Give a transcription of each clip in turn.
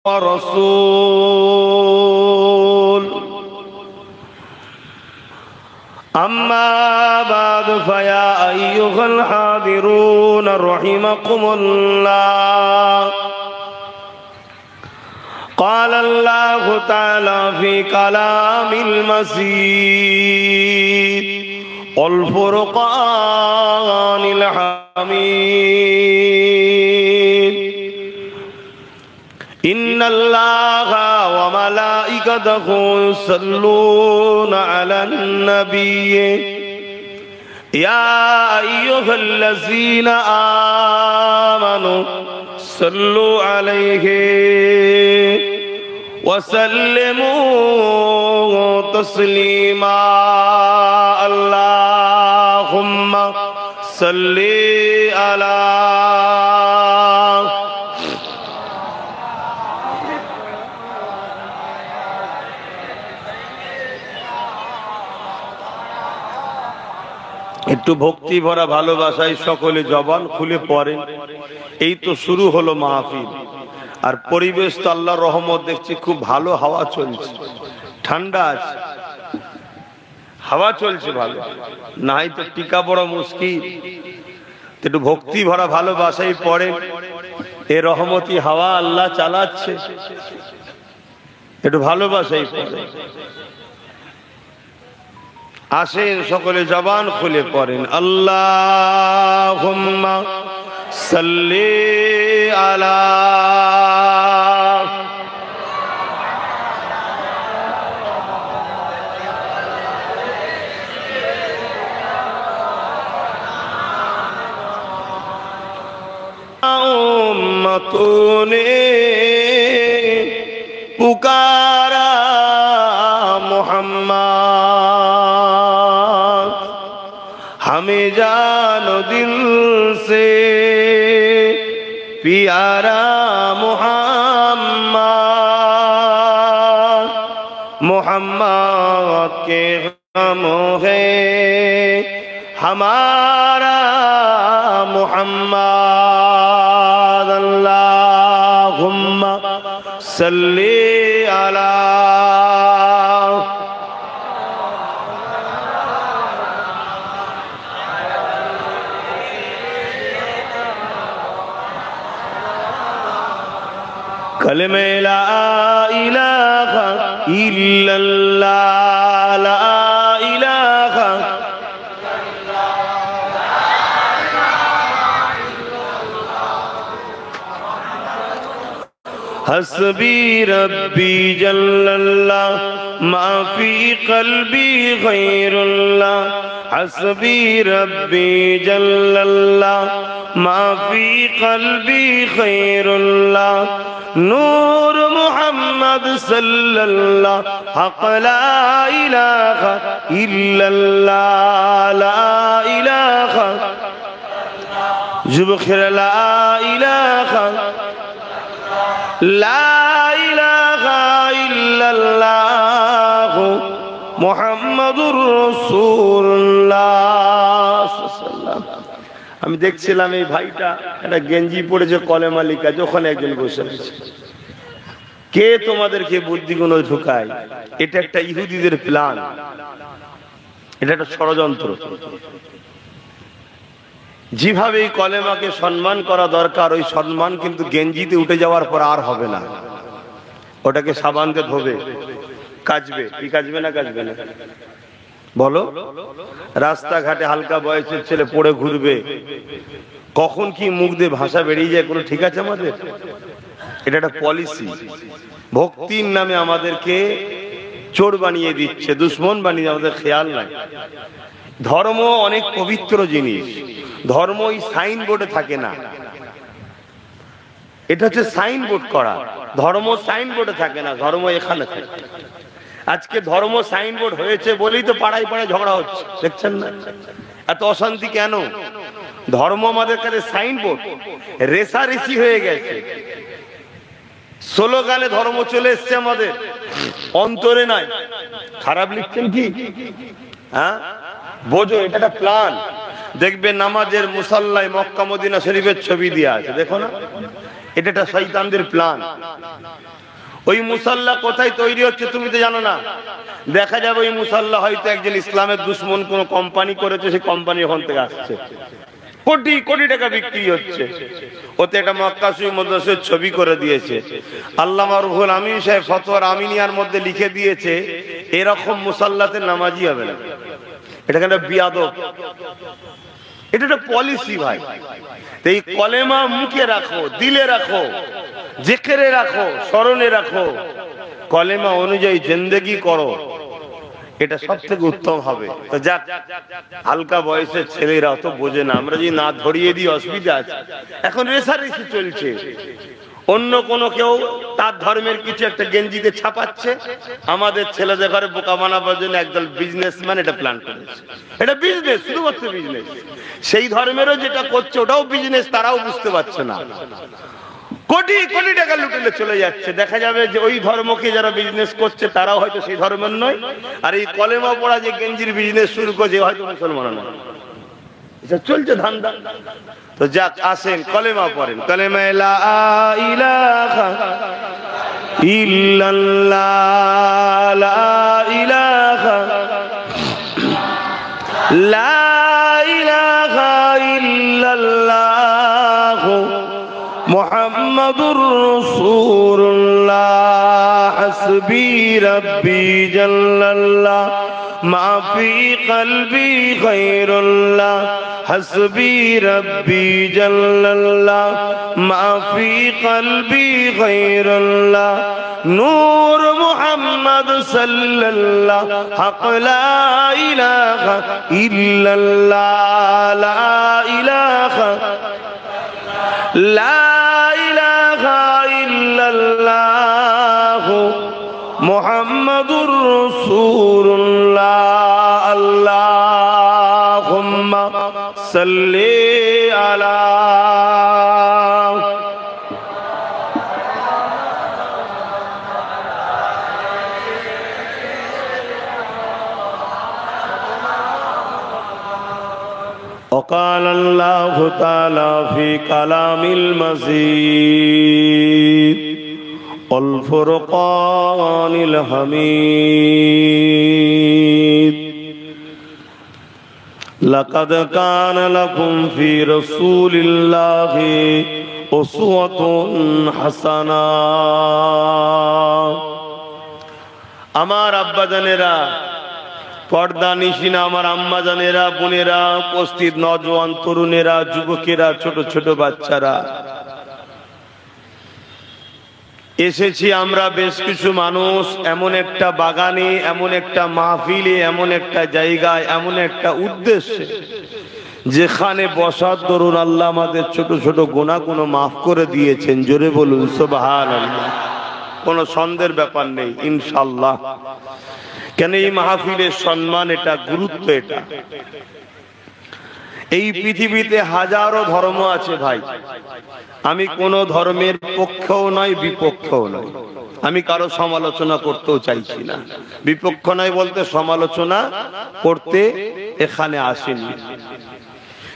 ورسول أما بعد فيا أيها الحاضرون رحمكم الله. قال الله تعالى في كلام المسيد والفرقان الحميد إن الله وملائكته يصلون على النبي يا أيها الذين آمنوا صلوا عليه وسلموا تسليما اللهم صل على একটু ভক্তি ভরা ভালোবাসায় সকলে জবান খুলে পড়েন। এই তো শুরু হলো মাহফিল, আর পরিবেশ তো আল্লাহর রহমত দেখছি খুব ভালো, হাওয়া চলছে, ঠান্ডা আছে, হাওয়া চলছে ভালো, নাই তো টিকা বড় মুশকিল। একটু ভক্তি ভরা ভালোবাসায় পড়েন, এ রহমতি হাওয়া আল্লাহ চালাচ্ছে, একটু ভালোবাসায় পড়েন। আসেন সকলে জবান খুলে পড়েন আল্লাহুম্মা সাল্লি আলা উম্মতুনে পুকারা মোহাম্মদ हमें जानो दिल से प्यारा मोहम्मद मोहम्मद के गम है हमारा मोहम्मद अल्लाहुम्मा सल्ली अला कलमे ला इलाहा इल्लल्लाह ला इलाहा हस्बी रब्बी जल्लल्लाह मा फी क़ल्बी गैरुल्लाह हस्बी रब्बी जल्लल्लाह मा फी क़ल्बी खैरुल्लाह नूर मुहम्मद सल्लल्लाह हक़ ला इलाहा इल्लल्लाह ला इलाहा जुबखिर ला इलाहा इल्लल्लाह मुहम्मदुर রাসূলুল্লাহ। আমি দেখছিলাম এই ভাইটা একটা গেঞ্জি পড়েছে কলেমা লেখা, যখন একজন বসে আছে, কে তোমাদেরকে বুদ্ধিগুলো ঢুকায়? এটা একটা ইহুদিদের প্ল্যান, এটা একটা ষড়যন্ত্র। যেভাবে এই কলেমাকে সম্মান করা দরকার, ওই সম্মান কিন্তু গেঞ্জিতে উঠে যাওয়ার পর আর হবে না। ওটাকে সাবান দিয়ে ধোবে, কাচবে। কি কাচবে না কাচবে না বলো? রাস্তাঘাটে হালকা বয়সের ছেলে পড়ে ঘুরবে, কখন কি মুখ দিয়ে ভাষা বেরিয়ে যায় কোনো ঠিক আছে আমাদের? এটা একটা পলিসি। ভক্তির নামে আমাদেরকে চোর বানিয়ে দিচ্ছে, দুশ্মন বানিয়ে, আমাদের খেয়াল নাই। ধর্ম অনেক পবিত্র জিনিস, ধর্ম এই সাইনবোর্ডে থাকে না। এটা হচ্ছে সাইনবোর্ড করা, ধর্ম সাইনবোর্ডে থাকে না, ধর্ম এখানে থাকে। আজকে ধর্ম সাইনবোর্ড হয়েছে বলেই তো পাড়ায় পাড়ায় ঝগড়া হচ্ছে, দেখছেন না? এত অশান্তি কেন? ধর্ম আমাদের কাছে সাইনবোর্ড, রেসারেসি হয়ে গেছে। স্লোগানে ধর্ম চলে এসছে আমাদের, অন্তরে নাই। খারাপ লিখছেন কি? হ্যাঁ, বোঝো এটা একটা প্ল্যান। দেখবে নামাজের মুসাল্লায় মক্কা মদিনা শরীফের ছবি দেওয়া আছে, দেখো না? এটা একটা শয়তানদের প্ল্যান। ওই মুসাল্লা কোথায় তৈরি হচ্ছে তুমি তো জানো না। দেখা যাবে ওই মুসাল্লা হয়তো একজন ইসলামের দুশ্মন কোন কোম্পানি করেছে, সেই কোম্পানি ওখান থেকে আসছে, কোটি কোটি টাকা বিক্রি হচ্ছে। ওতে একটা মক্কা শরীফ মাদ্রাসার ছবি করে দিয়েছে। আল্লামা রুহুল আমিন সাহেব ফতোয়ার আমিনিয়ার মধ্যে লিখে দিয়েছে এরকম মুসাল্লাতে নামাজি হবে না। এটা একটা বিয়াদব, এটা একটা পলিসি ভাই। এই কলেমা মুখে রাখো, দিলে রাখো, জিকিরে রাখো, স্মরণে রাখো, কলেমা অনুযায়ী জিন্দেগি করো, এটা সব থেকে উত্তম হবে। তো যাক, হালকা বয়সের ছেলেরা তো বোঝে না, আমরা যদি না ধরিয়ে দিই অসুবিধা আছে। এখন রেসারেসি চলছে, অন্য কোনো কেউ তার ধর্মের কিছু একটা গেঞ্জিতে ছাপাচ্ছে, আমাদের ছেলেদের ঘরে বোকা বানাবার জন্য একদল বিজনেসম্যান এটা প্ল্যান করেছে। এটা বিজনেস, শুধুমাত্র বিজনেস। সেই ধর্মেরও যেটা করছে ওটাও বিজনেস, তারাও বুঝতে পারছে না। কোটি কোটি টাকা লুটেলে চলে যাচ্ছে। দেখা যাবে যে ওই ধর্মকে যারা বিজনেস করছে তারাও হয়তো সেই ধর্মের নয়, আর এই কলেমা পড়া যে গেঞ্জির বিজনেস শুরু করছে হয়তো মুসলমান নয়। এটা চলছে ধান্দা। তো যাক, আসেন কলেমা পড়েন। কলেমা লা ইলাহা ইল্লাল্লাহ, লা ইলাহা লা ইলাহা ইল্লাল্লাহ মুহাম্মাদুর রাসূলুল্লাহ, হাসবি রাব্বি জাল্লাল্লাহ, মা ফি কলবি গায়রুল্লাহ, হাসবি রাব্বি জাল্লাল্লাহ, মা ফি কলবি গায়রুল্লাহ, নূর মুহাম্মদ সাল্লাল্লাহ, হক লা ইলাহা ইল্লাল্লাহ, লা ইলাহা লা ইলাহা ইল্লাল্লাহ মুহাম্মাদুর রাসূলুল্লাহ, আল্লাহুম্মা সাল্লি আলা। وقال الله تعالى في كلام المجيد والفرقان الحميد لقد كان لكم في رسول الله أسوة حسنة। আমার আব্বা জানেরা, পর্দা নিশিনা আমার আম্মা জানেরা, বোনেরা, উপস্থিত নওজোয়ান তরুণেরা, যুবকেরা, ছোট ছোট বাচ্চারা, এসেছি আমরা বেশ কিছু মানুষ এমন একটা বাগানে, এমন একটা মাহফিলে, এমন একটা জায়গায়, এমন একটা উদ্দেশ্যে যেখানে বসার দরুন আল্লাহ আমাদের ছোট ছোট গুনাহগুলো মাফ করে দিয়েছেন। জোরে বলুন সুবহানাল্লাহ। কোনো সন্দেহের ব্যাপার নেই ইনশাআল্লাহ। কেন এই মাহফিলের সম্মান, এটা গুরুত্ব, এটা এই পৃথিবীতে হাজারো ধর্ম আছে ভাই। আমি কোন ধর্মের পক্ষেও নয়, বিপক্ষেও নয়। আমি কারো সমালোচনা করতেও চাইছি না। বিপক্ষ নয় বলতে সমালোচনা করতে এখানে আসেনি।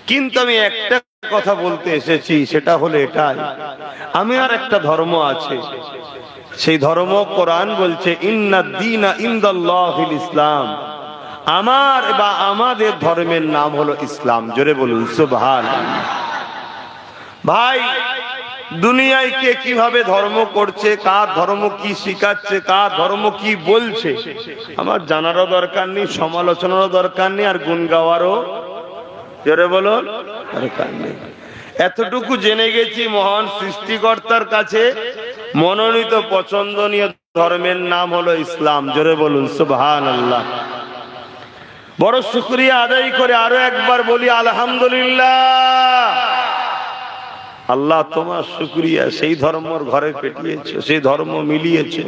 কিন্তু আমি একটা কথা বলতে এসেছি, সেটা হলো এটাই, আমি আর একটা ধর্ম আছে, সেই ধর্ম কোরআন বলছে ইন্নাদ দীনা ইনদাল্লাহিল ইসলাম, আমার বা আমাদের ধর্মের নাম হলো ইসলাম। জোরে বলুন সুবহানাল্লাহ। ভাই, দুনিয়ায় কে কিভাবে ধর্ম করছে, কার ধর্ম কি শিখাচ্ছে, কার ধর্ম কি বলছে, আমার জানারও দরকার নেই, সমালোচনারও দরকার নেই, আর গুণ গাওয়ারও, জোরে বলুন, দরকার নেই। এতটুকু জেনে গেছি মহান সৃষ্টিকর্তার কাছে মনোনীত পছন্দনীয় ধর্মের নাম হলো ইসলাম। জোরে বলুন সুবহানাল্লাহ। বড় শুকরিয়া আদায় করে আরো একবার বলি আলহামদুলিল্লাহ। আল্লাহ তোমার শুকরিয়া, সেই ধর্মর ঘরে পেটিয়েছো, সেই ধর্ম মিলিয়েছো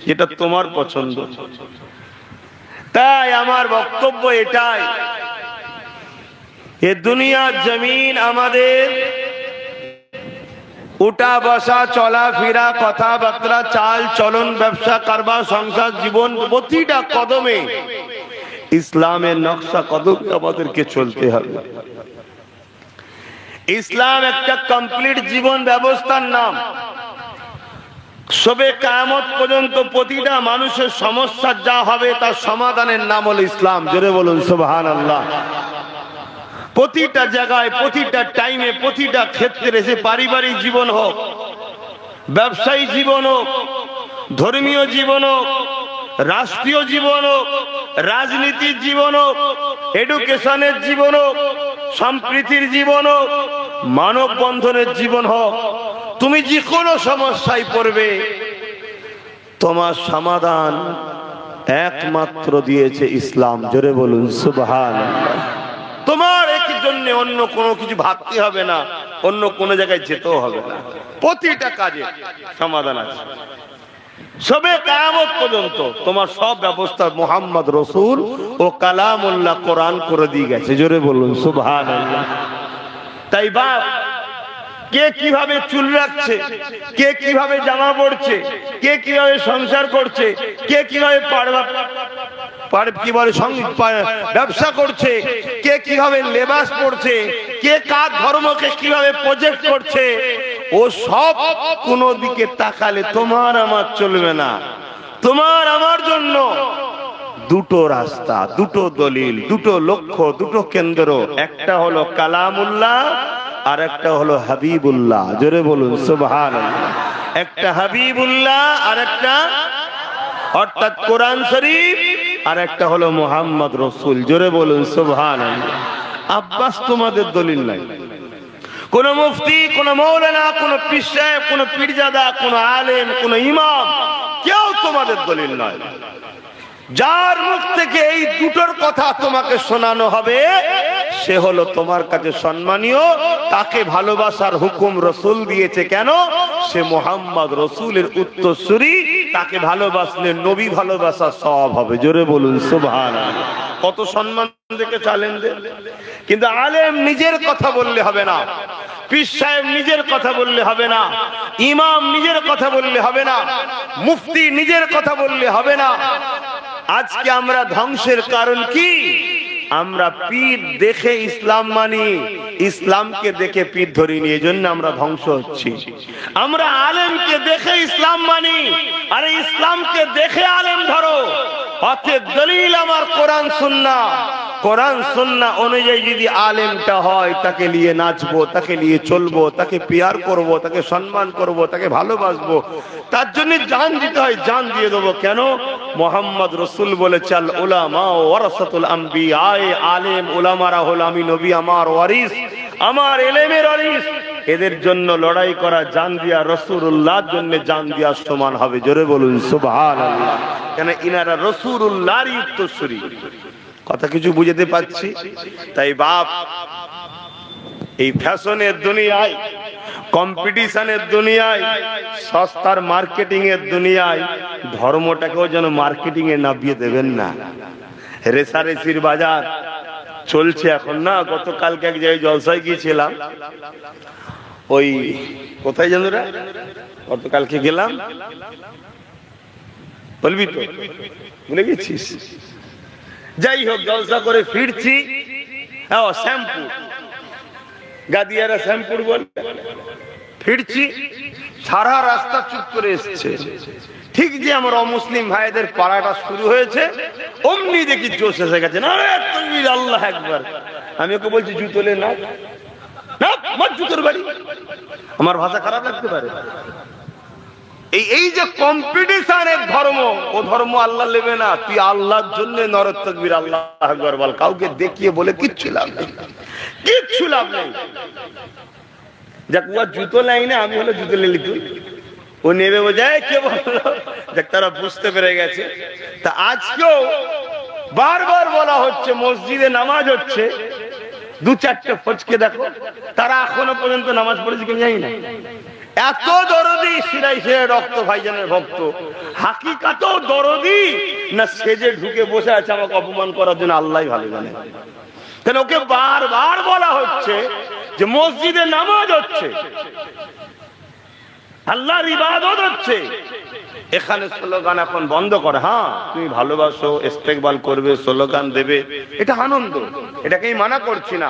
যেটা তোমার পছন্দ। তাই আমার বক্তব্য এটাই, এ দুনিয়ার জমিন আমাদের উঠা বসা, চলা ফেরা, কথাবার্তা, চাল চলন, ব্যবসা কারবার, সংসার, জীবন, প্রতিটা কদমে ইসলামের নকশা কদমে আমাদেরকে চলতে হবে। ইসলাম একটা কমপ্লিট জীবন ব্যবস্থার নাম। সবে কিয়ামত পর্যন্ত প্রতিটা মানুষের সমস্যা যা হবে তার সমাধানের নাম হলো ইসলাম। জোরে বলুন সুবহানাল্লাহ। প্রতিটা জায়গায়, প্রতিটা টাইমে, প্রতিটা ক্ষেত্রে, সে পারিবারিক জীবন হোক, ব্যবসায়ী জীবন হোক, ধর্মীয় জীবন হোক, রাষ্ট্রীয় জীবন হোক, রাজনীতির জীবন হোক, এডুকেশনের জীবন হোক, সম্প্রীতির জীবন হোক, মানববন্ধনের জীবন হোক, তুমি যে কোনো সমস্যায় পড়বে, তোমার সমাধান একমাত্র দিয়েছে ইসলাম। জোরে বলুন সুবহানাল্লাহ। তোমার এর জন্য অন্য কোনো কিছু ভাবতে হবে না, অন্য কোনো জায়গায় যেতেও হবে না। প্রতিটা কাজে সমাধান আছে। সবে কিয়ামত পর্যন্ত তোমার সব ব্যবস্থা মুহাম্মদ রাসূল ও কালামুল্লাহ কোরআন করে দিয়ে গেছে। জোরে বলুন সুবহানাল্লাহ। তাই বাপ, কে কিভাবে চুল রাখছে, কে কিভাবে জামা পরছে, কে কিভাবে সংসার করছে, কে কিভাবে ব্যবসা করছে, কে কিভাবে লেবাস পড়ছে, কে কার ধর্মকে কিভাবে প্রজেক্ট করছে, ও সব কোন দিকে তাকালে তোমার আমার চলবে না। তোমার আমার জন্য দুটো রাস্তা, দুটো দলিল, দুটো লক্ষ্য, দুটো কেন্দ্র। একটা হলো কালামুল্লাহ আর একটা হলো হাবিবুল্লাহ। জোরে বলুন সুবহানাল্লাহ। একটা হাবিবুল্লাহ আর একটা অর্থাৎ কোরআন শরীফ, আর একটা হলো মুহাম্মদ রাসূল। জোরে বলুন সুবহানাল্লাহ। আব্বাস তোমাদের দলিল নাই, কোন মুফতি, কোন মৌলানা, কোন পীর সাহেব, কোন পীরজাদা, কোন আলেম, কোন ইমাম, কেউ তোমাদের দলিল নয়। যার মুখ থেকে এই দুটোর কথা তোমাকে শোনানো হবে, সে হলো তোমার কাছে সম্মানীয়। তাকে ভালোবাসার হুকুম রাসূল দিয়েছে। কেন? সে মুহাম্মদ রাসূলের উত্তরসূরি। তাকে ভালোবাসলে নবী ভালোবাসার সওয়াব হবে। জোরে বলুন সুবহানাল্লাহ। কত সম্মান দেখে চালেন দে। কিন্তু আলেম নিজের কথা বললে হবে না, পীর সাহেব নিজের কথা বললে হবে না, ইমাম নিজের কথা বললে হবে না, মুফতি নিজের কথা বললে হবে না। আজকে আমরা ধ্বংসের কারণ কি? আমরা পীর দেখে ইসলাম মানি, ইসলামকে দেখে পীর ধরি নি, এজন্য আমরা ধ্বংস হচ্ছি। আমরা আলেমকে দেখে ইসলাম মানি, আরে ইসলামকে দেখে আলেম ধরো। অতএব দলিল আমার কোরআন সুন্নাহ। কোরআন সুন্নাহ অনুযায়ী যদি আলেমটা হয়, তাকে নিয়ে নাচবো, তাকে নিয়ে চলবো, তাকে পিয়ার করব, তাকে সম্মান করব, তাকে ভালোবাসবো। তার জন্য জান দিতে হয়, জান দিয়ে দেবো। কেন? মুহাম্মদ রাসূল বলেছে, আল উলামা ওয়ারাসাতুল আম্বিয়া। আলেম উলামারা হল আমি নবী আমার ওয়ারিস, আমার ইলমের ওয়ারিস। এদের জন্য লড়াই করা জান দিয়া রাসূলুল্লাহর জন্য জান দিয়া সমান হবে। জোরে বলুন সুবহানাল্লাহ। কেন? ইনারা রাসূলুল্লাহর উত্তরসূরি। কথা কিছু বুঝতে পারছি? তাই বাপ, এই ফ্যাশনের দুনিয়ায়, কম্পিটিশনের দুনিয়ায়, সস্তার মার্কেটিং এর দুনিয়ায় ধর্মটাকেও যেন মার্কেটিং এ নামিয়ে দেবেন না। রেসারেসির বাজার চলছে এখন না। গতকালকে এক জায়গায় জলসায় গিয়েছিলাম, ওই কোথায় জানো রে, গতকালকে গেলাম, বলবি তো, ভুলে গেছিস? যাই হোক, জলসা করে ফিরছি, শ্যাম্পু, গাদিয়ারা শ্যাম্পুর বলে ফিরছি, সারা রাস্তা চুপ করে এসছে। ঠিক যে আমার অমুসলিম ভাইদের পাড়াটা শুরু হয়েছে, অমনি দেখি জোশ এসে গেছে, আল্লাহ একবার। আমি ওকে বলছি, জুতো লে না, জুতোর বাড়ি। আমার ভাষা খারাপ লাগতে পারে। এই যে কম্পিটিশনের ধর্ম, ও ধর্ম আল্লাহ নেবে না। তুই আল্লাহর জন্য নরত তাকবীর, আল্লাহ আকবার বল। কাউকে দেখিয়ে বলে কিচ্ছু লাভ নেই, কিচ্ছু লাভ নেই। যাক, ও জুতো লাই না, আমি হলো জুতো লেলি, তুই ও নেবে বোঝায়, কে বললো? দেখ, তারা বুঝতে পেরে গেছে। তা আজকেও বারবার বলা হচ্ছে, মসজিদে নামাজ হচ্ছে, দু চারটে ফজকে দেখো, তারা এখনো পর্যন্ত নামাজ পড়েছে কেউ জানি না। এত দরদি, সিরাই সে রক্ত ভাইজানের ভক্ত, হাকিকাতেও দরদি না সেজে ঢুকে বসে আছে আমাকে অপমান করার জন্য, আল্লাহ ভালো জানে। কেন? ওকে বারবার বলা হচ্ছে যে মসজিদে নামাজ হচ্ছে, আল্লাহর ইবাদত হচ্ছে, এখানে স্লোগান এখন বন্ধ কর। হ্যাঁ, তুমি ভালোবাসো, ইস্তেকবাল করবে, স্লোগান দেবে, এটা আনন্দ। এটাকেই মানা করছি না,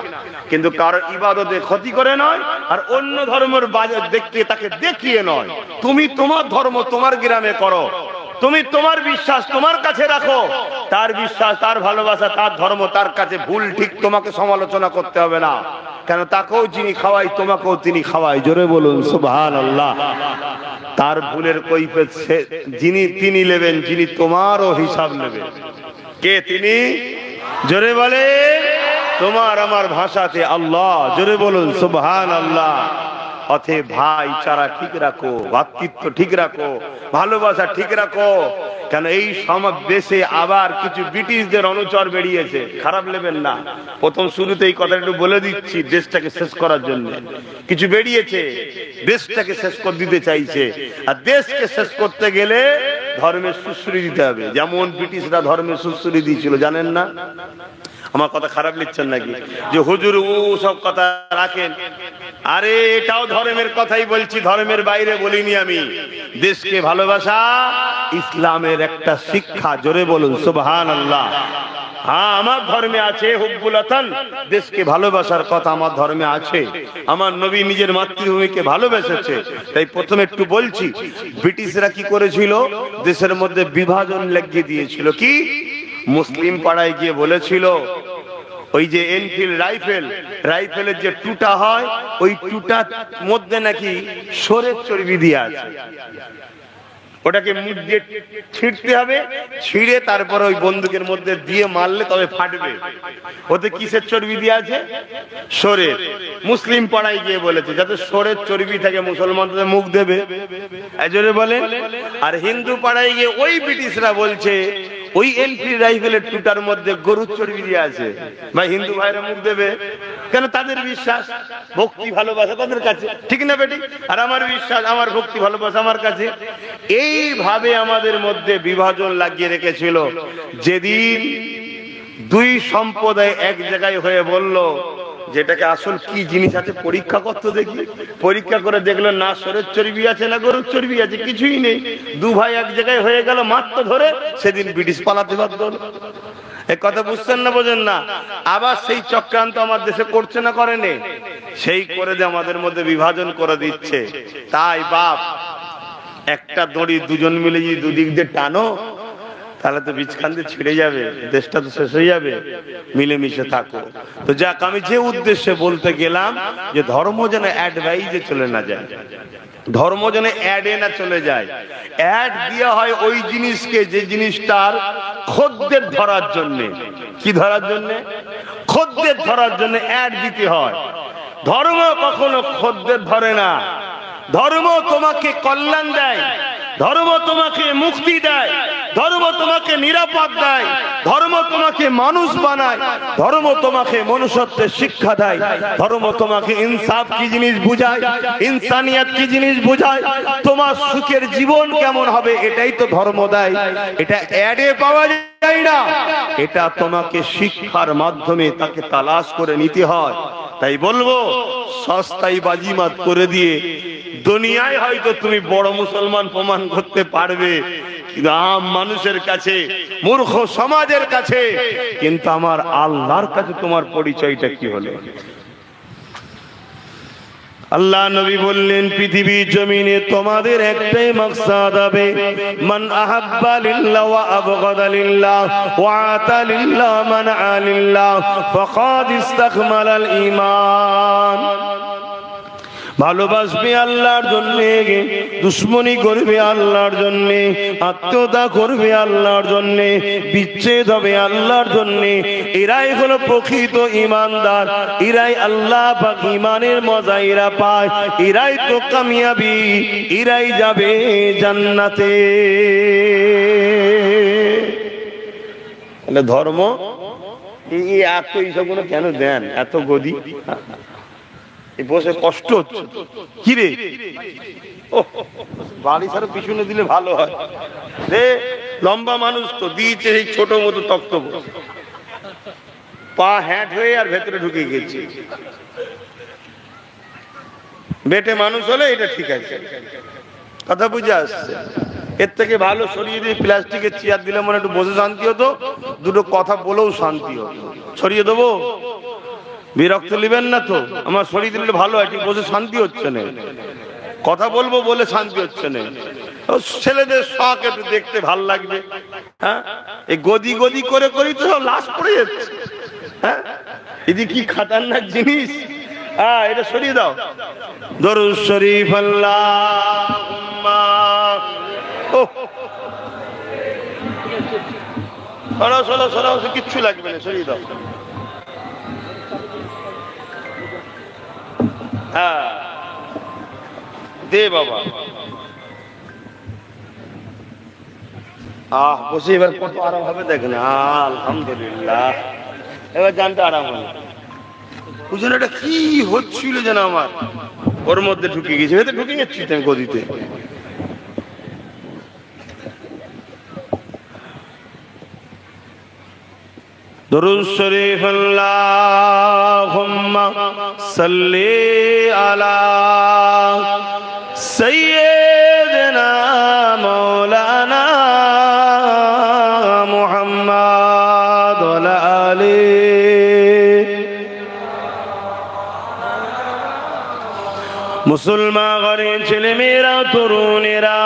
কিন্তু কারো ইবাদতে ক্ষতি করে নয়, আর অন্য ধর্মের বাজার দেখতে তাকে দেখিয়ে নয়। তুমি তোমার ধর্ম তোমার গ্রামে করো, তুমি তোমার বিশ্বাস তোমার কাছে রাখো, তার বিশ্বাস তার ভালোবাসা তার ধর্ম তার কাছে, ভুল ঠিক তোমাকে সমালোচনা করতে হবে না, কেন তাকেও যিনি খাওয়াই তোমাকেও তিনি খাওয়াই। জোরে বলুন সুবহানাল্লাহ। তার ভুলের কৈফিয়ত তিনি নেবেন, যিনি তোমারও হিসাব নেবেন। কে তিনি? জোরে বলে তোমার আমার ভাষাতে আল্লাহ। জোরে বলুন সুবহানাল্লাহ। অতএব ভাইচারা ঠিক রাখো, ভ্রাতৃত্ব ঠিক রাখো, ভালোবাসা ঠিক রাখো। কেন এই সমাবেশে আবার কিছু ব্রিটিশদের অনুচর বেরিয়েছে, খারাপ নেবেন না, প্রথম শুরুতে এই কথা একটু বলে দিচ্ছি, দেশটাকে শেষ করার জন্য কিছু বেরিয়েছে, দেশটাকে শেষ করে দিতে চাইছে। আর দেশকে শেষ করতে গেলে ধর্মের সুশ্রী দিতে হবে, যেমন ব্রিটিশরা ধর্মের সুশ্রী দিয়েছিল, জানেন না? আমার কথা খারাপ লিখছেন নাকি যে হুজুর ও সব কথা রাখেন? আরে এটাও ধর্মের কথাই বলছি, ধর্মের বাইরে বলিনি আমি। দেশকে ভালোবাসা ইসলামের একটা শিক্ষা। জোরে বলুন সুবহানাল্লাহ। হ্যাঁ, আমার ধর্মে আছে হুব্বুল ওয়াতান, দেশকে ভালোবাসার কথা আমার ধর্মে আছে। আমার নবী নিজের মাতৃভূমিকে ভালোবেসেছে। তাই প্রথমে একটু বলছি, ব্রিটিশরা কি করেছিল? দেশের মধ্যে বিভাজন লাগিয়ে দিয়েছিল। কি? মুসলিম পাড়ায় গিয়ে বলেছিল ওই যে এনফিল্ড রাইফেলের যে টুটা হয়, ওই টুটার মধ্যে নাকি সরের চর্বি দিয়ে আছে, ওটাকে মুখ দিয়ে ছিঁড়তে হবে, ছিঁড়ে তারপরে ওই বন্দুকের মধ্যে দিয়ে মারলে তবে ফাটবে। ওতে কিসের চর্বি দিয়ে আছে? সরের। মুসলিম পাড়ায় গিয়ে বলেছে যাতে সরের চর্বি থাকে মুসলমানদের মুখ দেবে, এজরে বলে। আর হিন্দু পাড়ায় গিয়ে ওই ব্রিটিশরা বলছে ওই এনফিল্ড রাইফেলের টুটার মধ্যে গরুর চর্বি দিয়ে আছে, ভাই হিন্দু ভাইরা মুখ দেবে কেন? তাদের বিশ্বাস ভক্তি ভালোবাসা তাদের কাছে, ঠিক না বেটি? আর আমার বিশ্বাস আমার ভক্তি ভালোবাসা আমার কাছে। এইভাবে আমাদের মধ্যে বিভাজন লাগিয়ে রেখেছিল। যেদিন দুই সম্প্রদায় এক জায়গায় হয়ে বলল যেটাকে আসল কি জিনিস আছে পরীক্ষা করতে দেখি, পরীক্ষা করে দেখলো না সরের চর্বি আছে না গরুর চর্বি আছে, কিছুই নেই। দু ভাই এক জায়গায় হয়ে গেল, মাত্র ধরে সেদিন ব্রিটিশ পালাতে বাধ্য হলো। এ কথা বুঝছেন না, বোঝেন না? আবার সেই চক্রান্ত আমার দেশে করছে না, করেনি? সেই করে যে আমাদের মধ্যে বিভাজন করে দিচ্ছে। তাই বাপ, একটা দড়ি দুজন মিলে যদি দুদিক দিয়ে টানো তাহলে তো বীজখান দিয়ে ছিঁড়ে যাবে, দেশটা তো শেষ হয়ে যাবে। মিলেমিশে থাকো। তো যাক, আমি যে উদ্দেশ্যে বলতে গেলাম যে ধর্ম যেন অ্যাডভাইজে চলে না যায়, ধর্ম যেন অ্যাডে না চলে যায়। অ্যাড দেওয়া হয় ওই জিনিসকে যে জিনিসটার খদ্দের ধরার জন্য। কি ধরার জন্য? খদ্দের ধরার জন্য অ্যাড দিতে হয়। ধর্ম কখনো খদ্দের ধরে না। ধর্ম তোমাকে কল্যাণ দেয়, ধর্ম তোমাকে মুক্তি দেয়, ধর্ম তোমাকে নিরাপদ দেয়, ধর্ম তোমাকে মানুষ বানায়, ধর্ম তোমাকে মনুষ্যত্বের শিক্ষা দেয়, ধর্ম তোমাকে ইনসাফ কি জিনিস বুঝায়, ইনসানিয়ত কি জিনিস বুঝায়, তোমার সুখের জীবন কেমন হবে এটাই তো ধর্ম দেয়। এটা অ্যাডে পাওয়া যায় না, এটা তোমাকে শিক্ষার মাধ্যমে তাকে তালাশ করে নিতে হয়। তাই বলবো সস্তায় বাজিমাত করে দিয়ে দুনিয়ায় হয়তো তুমি বড় মুসলমান প্রমাণ করতে পারবে, কিন্তু আম মানুষের কাছে, মূর্খ সমাজের কাছে, কিন্তু আমার আল্লাহর কাছে তোমার পরিচয়টা কি হলো? আল্লাহ নবী বললেন পৃথিবীর জমিনে তোমাদের একটাই মাকসাদ হবে, মান আহাব্বা লিল্লাহ ওয়া আবগাদা লিল্লাহ ওয়া আতা লিল্লাহ মানআ লিল্লাহ ফাকাদ ইসতাকমালাল ঈমান। ভালোবাসবে আল্লাহর জন্যে, দুশ্মনী করবে আল্লাহর জন্যে, আত্মীয়তা করবে আল্লাহর জন্যে, বিচ্ছেদ হবে আল্লাহর জন্যে। এরাই হলো প্রকৃত ঈমানদার, এরাই আল্লাহ পাক ঈমানের মজা এরা পায়, এরাই তো কামিয়াবি, এরাই যাবে জান্নাতে। ধর্ম এত এইসবগুলো কেন দেন? এত গদি বসে কষ্ট হচ্ছে কি রে? বাড়ি ছাড়া পিছনে দিলে ভালো হয় রে। লম্বা মানুষ তো দিয়েছে এই ছোট মতো তক্ত, পা হ্যাট হয়ে আর ভেতরে ঢুকে গেছে। বেটে মানুষ হলে এটা ঠিক আছে, কথা বুঝে আসছে। এর থেকে ভালো সরিয়ে দিয়ে প্লাস্টিকের চেয়ার দিলে মনে একটু বসে শান্তি হতো, দুটো কথা বলেও শান্তি হতো। সরিয়ে দেবো, বিরক্ত নেবেন না তো? আমার সরিয়ে দিলে ভালো হয়, ঠিক বসে শান্তি হচ্ছে না, কথা বলবো বলে শান্তি হচ্ছে না। ছেলেদের শখ একটু দেখতে ভাল লাগবে, হ্যাঁ এই গদি গদি করে করি তো সব লাশ পড়ে যাচ্ছে। হ্যাঁ এদি কি খাতারনাক জিনিস। হ্যাঁ এটা সরিয়ে দাও। দরুদ শরীফ আল্লাহুম্মা সরাও সরাও সরাও, কিচ্ছু লাগবে না, সরিয়ে দাও। হ্যাঁ দে বাবা। বসে এবার কত আরাম হবে দেখেন। আলহামদুলিল্লাহ, এবার জানতে আরাম হলো। বুঝলেন এটা কি হচ্ছিল যেন আমার ওর মধ্যে ঢুকে গেছে, ভেতরে ঢুকে যাচ্ছি আমি গদিতে। দরুদ শরীফ আল্লাহুম্মা সাল্লি আলা সাইয়্যিদিনা মাওলানা মুহাম্মদ ওয়া আলা আলিহি। মুসলমান ঘরের ছেলে মেয়েরা, তরুণেরা,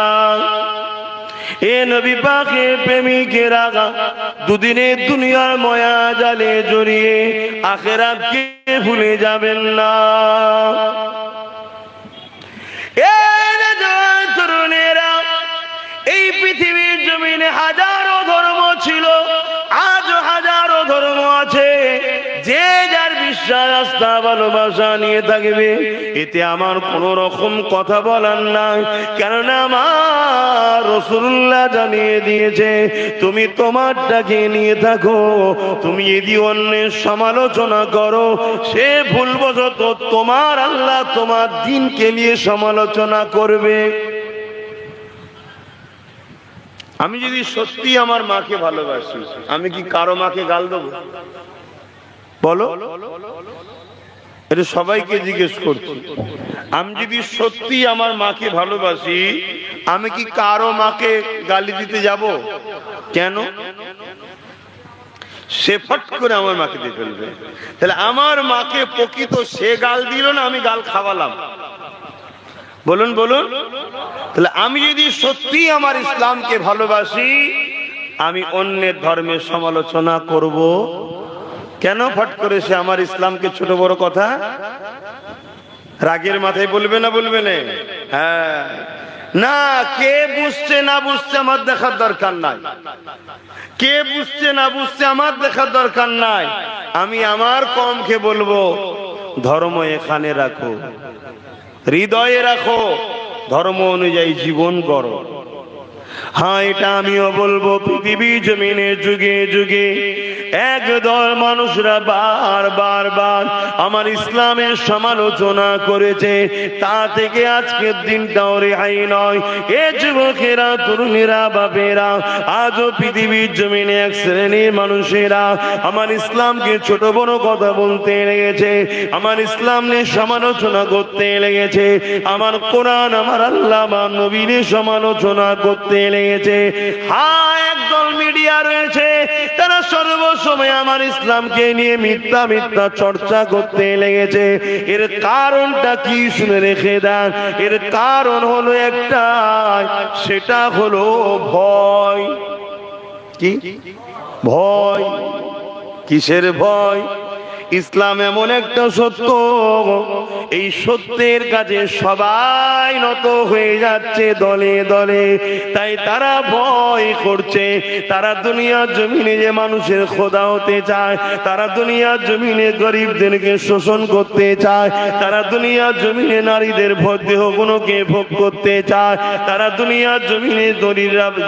এ নবী পাকের প্রেমিকেরা, দুদিনের দুনিয়ার মায়া জালে জড়িয়ে আখিরাতকে ভুলে যাবেন না। এ তরুণেরা, এই পৃথিবীর জমিনে হাজারো ধর্ম ছিল, আজও হাজারো ধর্ম আছে। যে যার বিশ্বাস আস্থা ভালোবাসা নিয়ে থাকবে, এতে আমার কোন রকম কথা বলার নাই। কেননা আমার রাসূলুল্লাহ জানিয়ে দিয়েছে, তুমি তোমারটাকে নিয়ে থাকো। তুমি যদি অন্যের সমালোচনা করো, সে ভুলবশত তোমার আল্লাহ তোমার দ্বীনকে নিয়ে সমালোচনা করবে। আমি যদি সত্যি আমার মাকে ভালোবাসি, আমি কি কারো মাকে গাল দেবো? বলো, এটা সবাইকে জিজ্ঞেস করছি। আমি যদি সত্যি আমার মাকে ভালোবাসি, আমি কি কারো মাকে গালি দিতে যাব? কেন? সে ফট করে আমার মাকে দিয়ে ফেলবে। তাহলে আমার মাকে প্রকৃত সে গাল দিল না, আমি গাল খাওয়ালাম? বলুন বলুন। তাহলে আমি যদি সত্যি আমার ইসলামকে ভালোবাসি, আমি অন্যের ধর্মের সমালোচনা করব কেন? ফট করে সে আমার ইসলামকে ছোট বড় কথা রাগের মাথায় বলবে না, বলবে না? হ্যাঁ না, কে বুঝছে না বুঝছে আমার দেখার দরকার নাই। কে বুঝছে না বুঝছে আমার দেখার দরকার নাই। আমি আমার কমকে বলবো, ধর্ম এখানে রাখো, হৃদয়ে রাখো, ধর্ম অনুযায়ী জীবন গড়ো। হ্যাঁ এটা আমিও বলবো, পৃথিবী জমিনের যুগে যুগে একদল মানুষরা বার আমার ইসলামের সমালোচনা করেছে, তা থেকে আজকের দিনটাও রেহাই নয়। এ যুবকেরা, তরুণীরা, বাপেরা, আজও পৃথিবীর জমিনে এক শ্রেণীর মানুষেরা আমার ইসলামকে ছোট বড় কথা বলতে লেগেছে, আমার ইসলাম নিয়ে সমালোচনা করতে লেগেছে, আমার কোরআন, আমার আল্লাহ, আমার নবীর সমালোচনা করতে লেগেছে। হ্যাঁ একদল মিডিয়া রয়েছে, তারা সর্বসময় আমার ইসলামকে নিয়ে মিথ্যা মিথ্যা চর্চা করতে লেগেছে। এর কারণটা কি শুনে রেখে দেন। এর কারণ হলো একটাই, সেটা হলো ভয়। কি ভয়? কিসের ভয়? ইসলাম এমন একটা সত্য, এই সত্যের কাছে সবাই নত হয়ে যাচ্ছে দলে দলে, তাই তারা ভয় করছে। তারা দুনিয়ার জমিনে যে মানুষের খোদা হতে চায়, তারা দুনিয়ার জমিনে গরিবদেরকে শোষণ করতে চায়, তারা দুনিয়ার জমিনে নারীদের দেহগুলোকে ভোগ করতে চায়, তারা দুনিয়ার জমিনে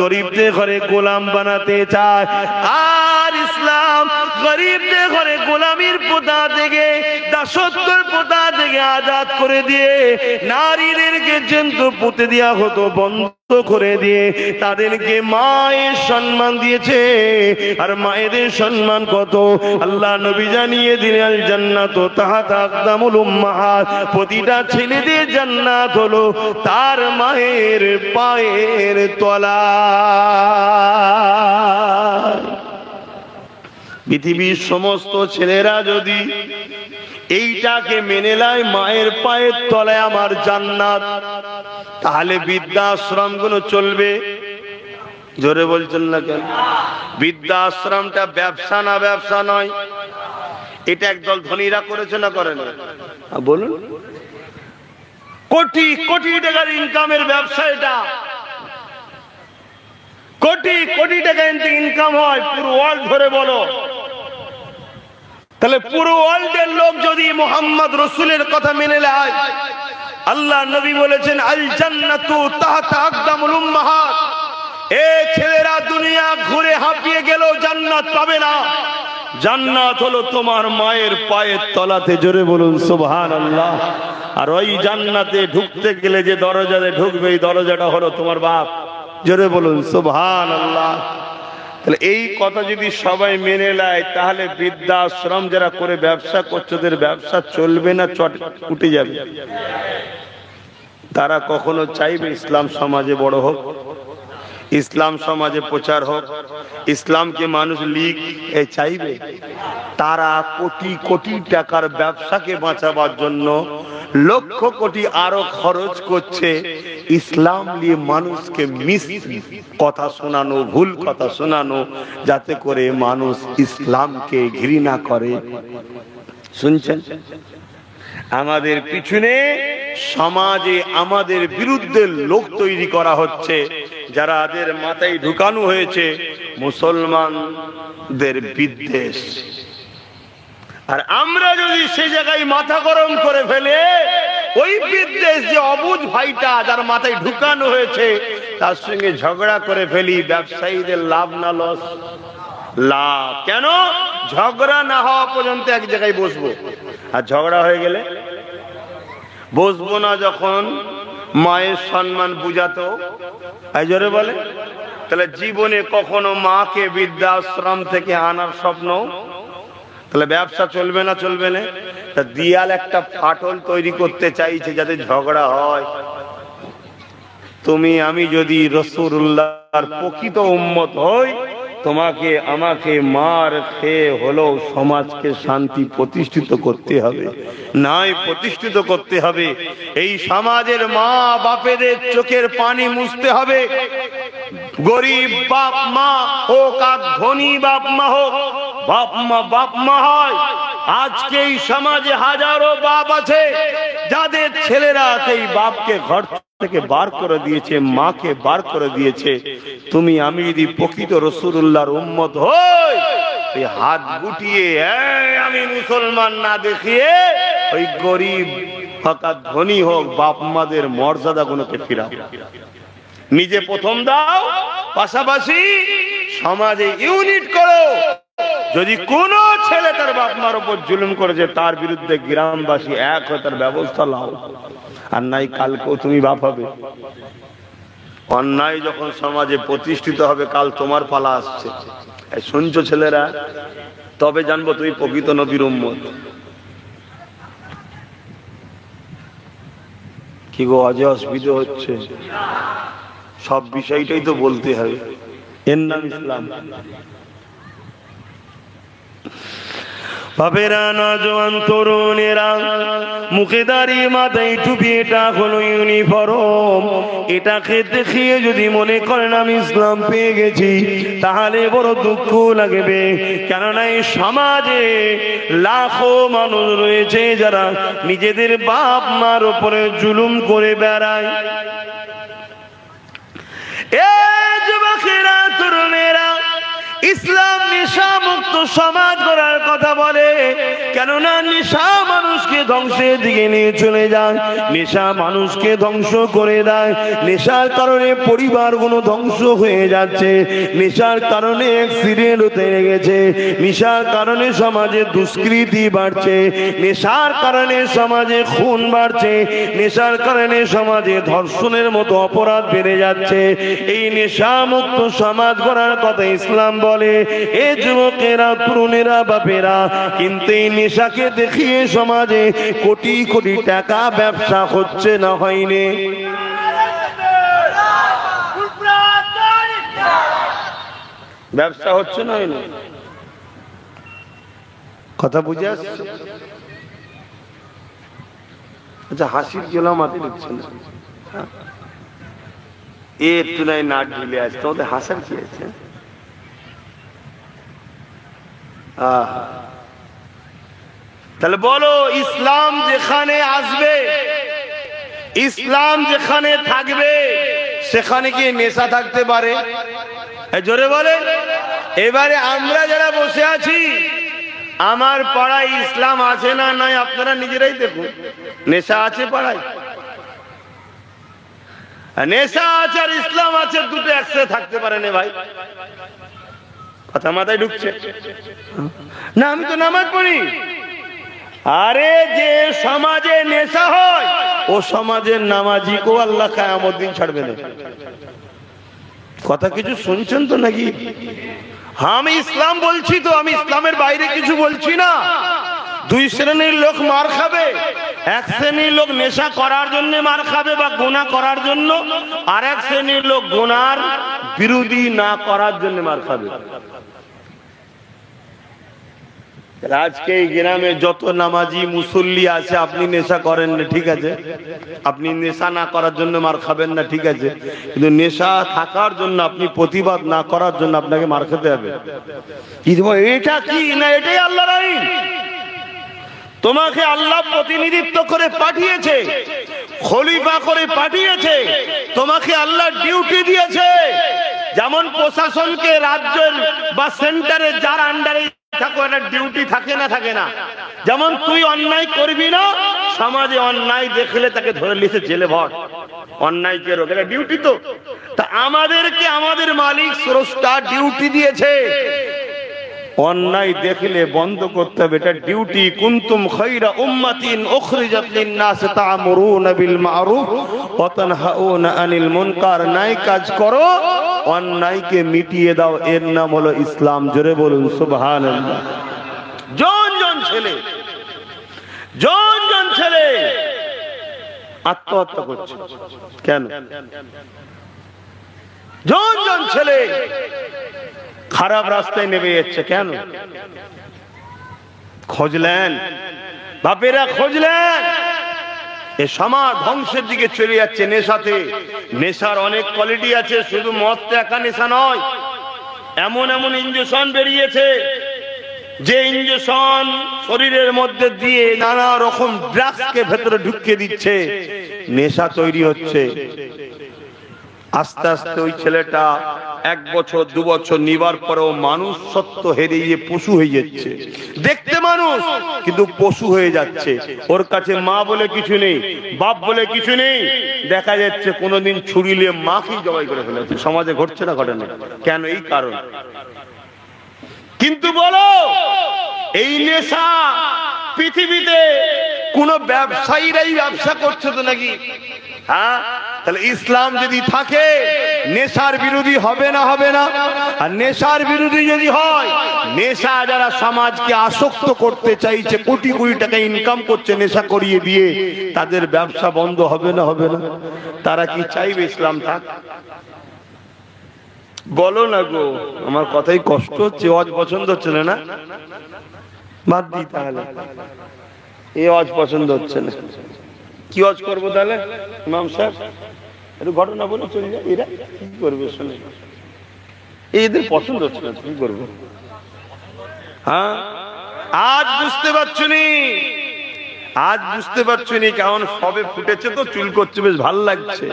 গরিবদের ঘরে গোলাম বানাতে চায়। আর ইসলাম গরিবদের ঘরে গোলামির প্রথা থেকে, দাসত্বের প্রথা থেকে আজাদ করে দিয়ে নারীদেরকে জন্তু পুঁতে দেওয়া হতো বন্ধ করে দিয়ে তাদেরকে মায়ের সম্মান দিয়েছে। আর মায়েদের সম্মান কত আল্লাহ নবী জানিয়ে দিলেন, আল জান্নাতু তাহতা আকদামুল উম্মাহাত, প্রতিটা ছেলেদের জান্নাত হলো তার মায়ের পায়ের তলায়। পৃথিবীর সমস্ত ছেলেরা যদি এইটাকে মেনে নেয়, মায়ের পায়ের তলায় আমার জান্নাত, তাহলে বৃদ্ধাশ্রমগুলো চলবে। জোরে বলছেন না কেন? বৃদ্ধাশ্রমটা ব্যবসা না ব্যবসা নয়? এটা একদল ধনীরা করেছে না করে না? বলুন। কোটি কোটি টাকার ইনকামের ব্যবসা এটা, কোটি কোটি টাকা ইনকাম হয় পুরো ওয়ার্ল্ড ধরে বলো। তাহলে পুরো ওয়ার্ল্ডের লোক যদি মোহাম্মদ রসুলের কথা মেনে নেয়, আল্লাহ নবী বলেছেন আল জান্নাতু তাহতা আকদামুল উম্মাহাত, এ ছেলেরা দুনিয়া ঘুরে হাঁপিয়ে গেলেও জান্নাত পাবে না, জান্নাত হলো তোমার মায়ের পায়ের তলাতে। জোরে বলুন সুবহানাল্লাহ। আর ওই জান্নাতে ঢুকতে গেলে যে দরজাতে ঢুকবে, এই দরজাটা হলো তোমার বাপ। জোরে বলুন সুবহানাল্লাহ। তাহলে এই কথা যদি সবাই মেনে নেয়, তাহলে বৃদ্ধাশ্রম যারা করে ব্যবসা করছে ওদের ব্যবসা চলবে না চট উঠে যাবে? তারা কখনো চাইবে ইসলাম সমাজে বড় হোক, ইসলাম সমাজে প্রচার হোক, ইসলামকে মানুষ লিখ, এ চাইবে? তারা কোটি কোটি টাকার ব্যবসাকে বাঁচাবার জন্য লক্ষ কোটি আরো খরচ করছে ইসলাম নিয়ে মানুষকে মিস কথা শোনানো, ভুল কথা শোনানো, যাতে করে মানুষ ইসলামকে ঘৃণা করে। শুনছেন? আমাদের পিছনে সমাজে আমাদের বিরুদ্ধে লোক তৈরি করা হচ্ছে, যারা তাদের মাথায় ঢুকানো হয়েছে মুসলমানদের বিদ্বেষ। আর আমরা যদি সেই জায়গায় মাথা গরম করে ফেলে, ওই বিদ্বেষ যে অবুঝ ভাইটা যার মাথায় ঢুকানো হয়েছে তার সঙ্গে ঝগড়া করে ফেলি, ব্যবসায়ীদের লাভ না লস? লাভ। কেন? ঝগড়া না হওয়া পর্যন্ত এক জায়গায় বসবো, আর ঝগড়া হয়ে গেলে বসবো না। যখন মায়ের সম্মান বুঝাতো, এই জোরে বলে, তাহলে জীবনে কখনো মাকে বৃদ্ধাশ্রম থেকে আনার স্বপ্ন, তাহলে ব্যবসা চলবে না? চলবে না। তা দিয়াল একটা ফাটল তৈরি করতে চাইছে যাতে ঝগড়া হয়। তুমি আমি যদি রাসূলুল্লাহর প্রকৃত উম্মত হই, তোমাকে আমাকে মার খেয়ে হলেও সমাজকে শান্তি প্রতিষ্ঠিত করতে হবে, নাই প্রতিষ্ঠিত করতে হবে। এই সমাজের মা বাপেদের চোখের পানি মুছতে হবে। গরিব বাপ মা হোক আর ধনী বাপ মা হোক, বাপ মা হয়। আজকে এই সমাজে হাজারো বাপ আছে যাদের ছেলেরা সেই বাপকে ঘর থেকে বার করে দিয়েছে, মাকে বার করে দিয়েছে। তুমি আমি যদি প্রকৃত রাসূলুল্লাহর উম্মত হই, এই হাত গুটিয়ে আমি মুসলমান না দেখিয়ে ওই গরিব হোক আর ধনী হোক বাপ মাদের মর্যাদা গুলোকে ফিরাও। নিজে প্রথম দাও, পাশাপাশি সমাজে ইউনিট করো। যদি কোন ছেলে তার বাপ মার উপর জুলুম করেছে, তার বিরুদ্ধে গ্রামবাসী এক হয়ে তার ব্যবস্থা নাও। আর নাই কালকেও তুমি বাপ হবে। অন্যায় যখন সমাজে প্রতিষ্ঠিত হবে, কাল তোমার পালা আসছে। শুনছো ছেলেরা? তবে জানবো তুমি প্রকৃত নবীর উম্মত। কি গো, আজ অসুবিধা হচ্ছে? সব বিষয়টাই তো বলতে হবে। এর নাম ইসলাম। বাপেরা, নজওয়ান তরুণেরা, মুখে দাঁড়িয়ে মাথায় টুপি, এটা হলো ইউনিফর্ম। এটাকে দেখিয়ে যদি মনে করেন আমি ইসলাম পেয়ে গেছি, তাহলে বড় দুঃখ লাগবে। কেননা এই সমাজে লাখো মানুষ রয়েছে যারা নিজেদের বাপ মার উপরে জুলুম করে বেড়ায়। এ যুবকেরা, তরুণেরা, ইসলাম নেশা মুক্ত সমাজ গড়ার কথা বলে, কেননা নেশা মানুষকে ধ্বংসের দিকে নিয়ে চলে যায়, নেশা মানুষকে ধ্বংস করে দেয়। নেশার কারণে পরিবারগুলো ধ্বংস হয়ে যাচ্ছে, নেশার কারণে অ্যাক্সিডেন্ট হতে লেগেছে, নেশার কারণে সমাজে দুষ্কৃতি বাড়ছে, নেশার কারণে সমাজে খুন বাড়ছে, নেশার কারণে সমাজে ধর্ষণের মতো অপরাধ বেড়ে যাচ্ছে। এই নেশা মুক্ত সমাজ গড়ার কথা ইসলাম বলে। এ যুবকেরা, তরুণেরা, বাপেরা, কিন্তু এই নেশাকে দেখিয়ে সমাজে কোটি কোটি টাকা ব্যবসা হচ্ছে না হয়নি? ব্যবসা হচ্ছে না হয়নি? কথা বুঝে আসছে? আচ্ছা, হাসির গেলাম মাতি দিচ্ছে না, একটু নাই নাক ঢিলে আছে, তোমাদের হাসার কি আছে? তাহলে বলো, ইসলাম যেখানে আসবে, ইসলাম যেখানে থাকবে, সেখানে কি নেশা থাকতে পারে? জোরে বলে। এবারে আমরা যারা বসে আছি, আমার পাড়ায় ইসলাম আছে না নাই আপনারা নিজেরাই দেখুন। নেশা আছে পাড়ায়? নেশা আছে আর ইসলাম আছে, দুটো একসাথে থাকতে পারে না ভাই? কথা মাথায় ঢুকছে না? আমি তো নামাজ পড়ি। আরে যে সমাজে নেশা হয়, ও সমাজের নামাজিকেও আল্লাহ কিয়ামত দিন ছাড়বে না। কথা কিছু শুনছেন তো নাকি? আমি ইসলাম বলছি তো, আমি ইসলামের বাইরে কিছু বলছি না। দুই শ্রেণীর লোক মার খাবে, এক শ্রেণীর লোক নেশা করার জন্য মার খাবে বা গুনাহ করার জন্য, আর এক শ্রেণীর লোক গুনার বিরোধী না করার জন্য মার খাবে। আজকে এই গ্রামে যত নামাজি মুসল্লি আছে, আপনি নেশা করেন না, ঠিক আছে, আপনি নেশা না করার জন্য মার খাবেন না, ঠিক আছে, কিন্তু নেশা থাকার জন্য, আপনি প্রতিবাদ না করার জন্য আপনাকে মার খেতে হবে। এটা কি না? এটাই আল্লাহর আইন। তোমাকে আল্লাহ প্রতিনিধিত্ব করে পাঠিয়েছে, খলিফা করে পাঠিয়েছে, তোমাকে আল্লাহ ডিউটি দিয়েছে। যেমন প্রশাসনকে রাজ্যের বা সেন্টারে যার আন্ডারে থাকো, একটা ডিউটি থাকে না, থাকে না? যেমন তুই অন্যায় করবি না, সমাজে অন্যায় দেখলে তাকে ধরে লিখে জেলে ভর, অন্যায় কে রোগ, এটা ডিউটি তো। তা আমাদেরকে আমাদের মালিক স্রষ্টা ডিউটি দিয়েছে, অন্যায় দেখলে বন্ধ করতে হবে, এটা ডিউটি। কুনতুম খায়রা উম্মাতিন উখরিজাত লিন-নাস তা'মুরুনা বিল মা'রুফ ওয়া তানহাউনা আনিল মুনকার। ন্যায় কাজ করো, অন্যায়কে মিটিয়ে দাও, এর নাম হলো ইসলাম। জোরে বলুন সুবহানাল্লাহ। জন জন ছেলে, জন জন ছেলে আত্মহত্যা করছে কেন? জন জন ছেলে খারাপ রাস্তায় নেমে যাচ্ছে কেন? খোঁজলেন বাপেরা, খোঁজলেন। এ সমাজ ধ্বংসের দিকে চলে যাচ্ছে নেশাতে। নেশার অনেক কোয়ালিটি আছে, শুধু মদটা একা নেশা নয়। এমন এমন ইনজেকশন বেরিয়েছে, যে ইনজেকশন শরীরের মধ্যে দিয়ে নানা রকম ড্রাগসকে ভেতরে ঢুকিয়ে দিচ্ছে, নেশা তৈরি হচ্ছে। আস্তে আস্তে ওই ছেলেটা 1 বছর 2 বছর নিবার পরেও মানুষ সত্য হেরিয়ে পশু হয়ে যাচ্ছে। দেখতে মানুষ, কিন্তু পশু হয়ে যাচ্ছে। ওর কাছে মা বলে কিছু নেই, বাপ বলে কিছু নেই। দেখা যাচ্ছে কোনোদিন ছুরি নিয়ে মাকেই জবাই করে ফেলেছে। সমাজে ঘটছে না, ঘটে না? কেন? এই কারণ। কিন্তু বলো, এই নেশা পৃথিবীতে কোন ব্যবসায়ীরাই ব্যবসা করছে তো নাকি? হ্যাঁ, তাহলে ইসলাম যদি থাকে, নেশার বিরোধী হবে না? হবে না? আর নেশার বিরোধী যদি হয়, নেশা যারা সমাজকে আসক্ত করতে চাইছে, কোটি কোটি টাকা ইনকাম করছে নেশা করিয়ে দিয়ে, তাদের ব্যবসা বন্ধ হবে না? হবে না? তারা কি চাইবে ইসলাম থাক? বলো না গো, আমার কথাই কষ্ট হচ্ছে। ওয়াজ পছন্দ হচ্ছে না? বাদ দি তাহলে, এই ওয়াজ পছন্দ হচ্ছে না, কি ওয়াজ করবো তাহলে? ইমাম সাহেব একটু ঘটনা বলে চলে যায়। এরা কি করবে শুনে? এদের পছন্দ হচ্ছে না, কি করবো? হ্যাঁ, আজ বুঝতে পারছো নি, আজ বুঝতে পারছো নি, কেমন সবে ফুটেছে তো, চুল করছে, বেশ ভালো লাগছে,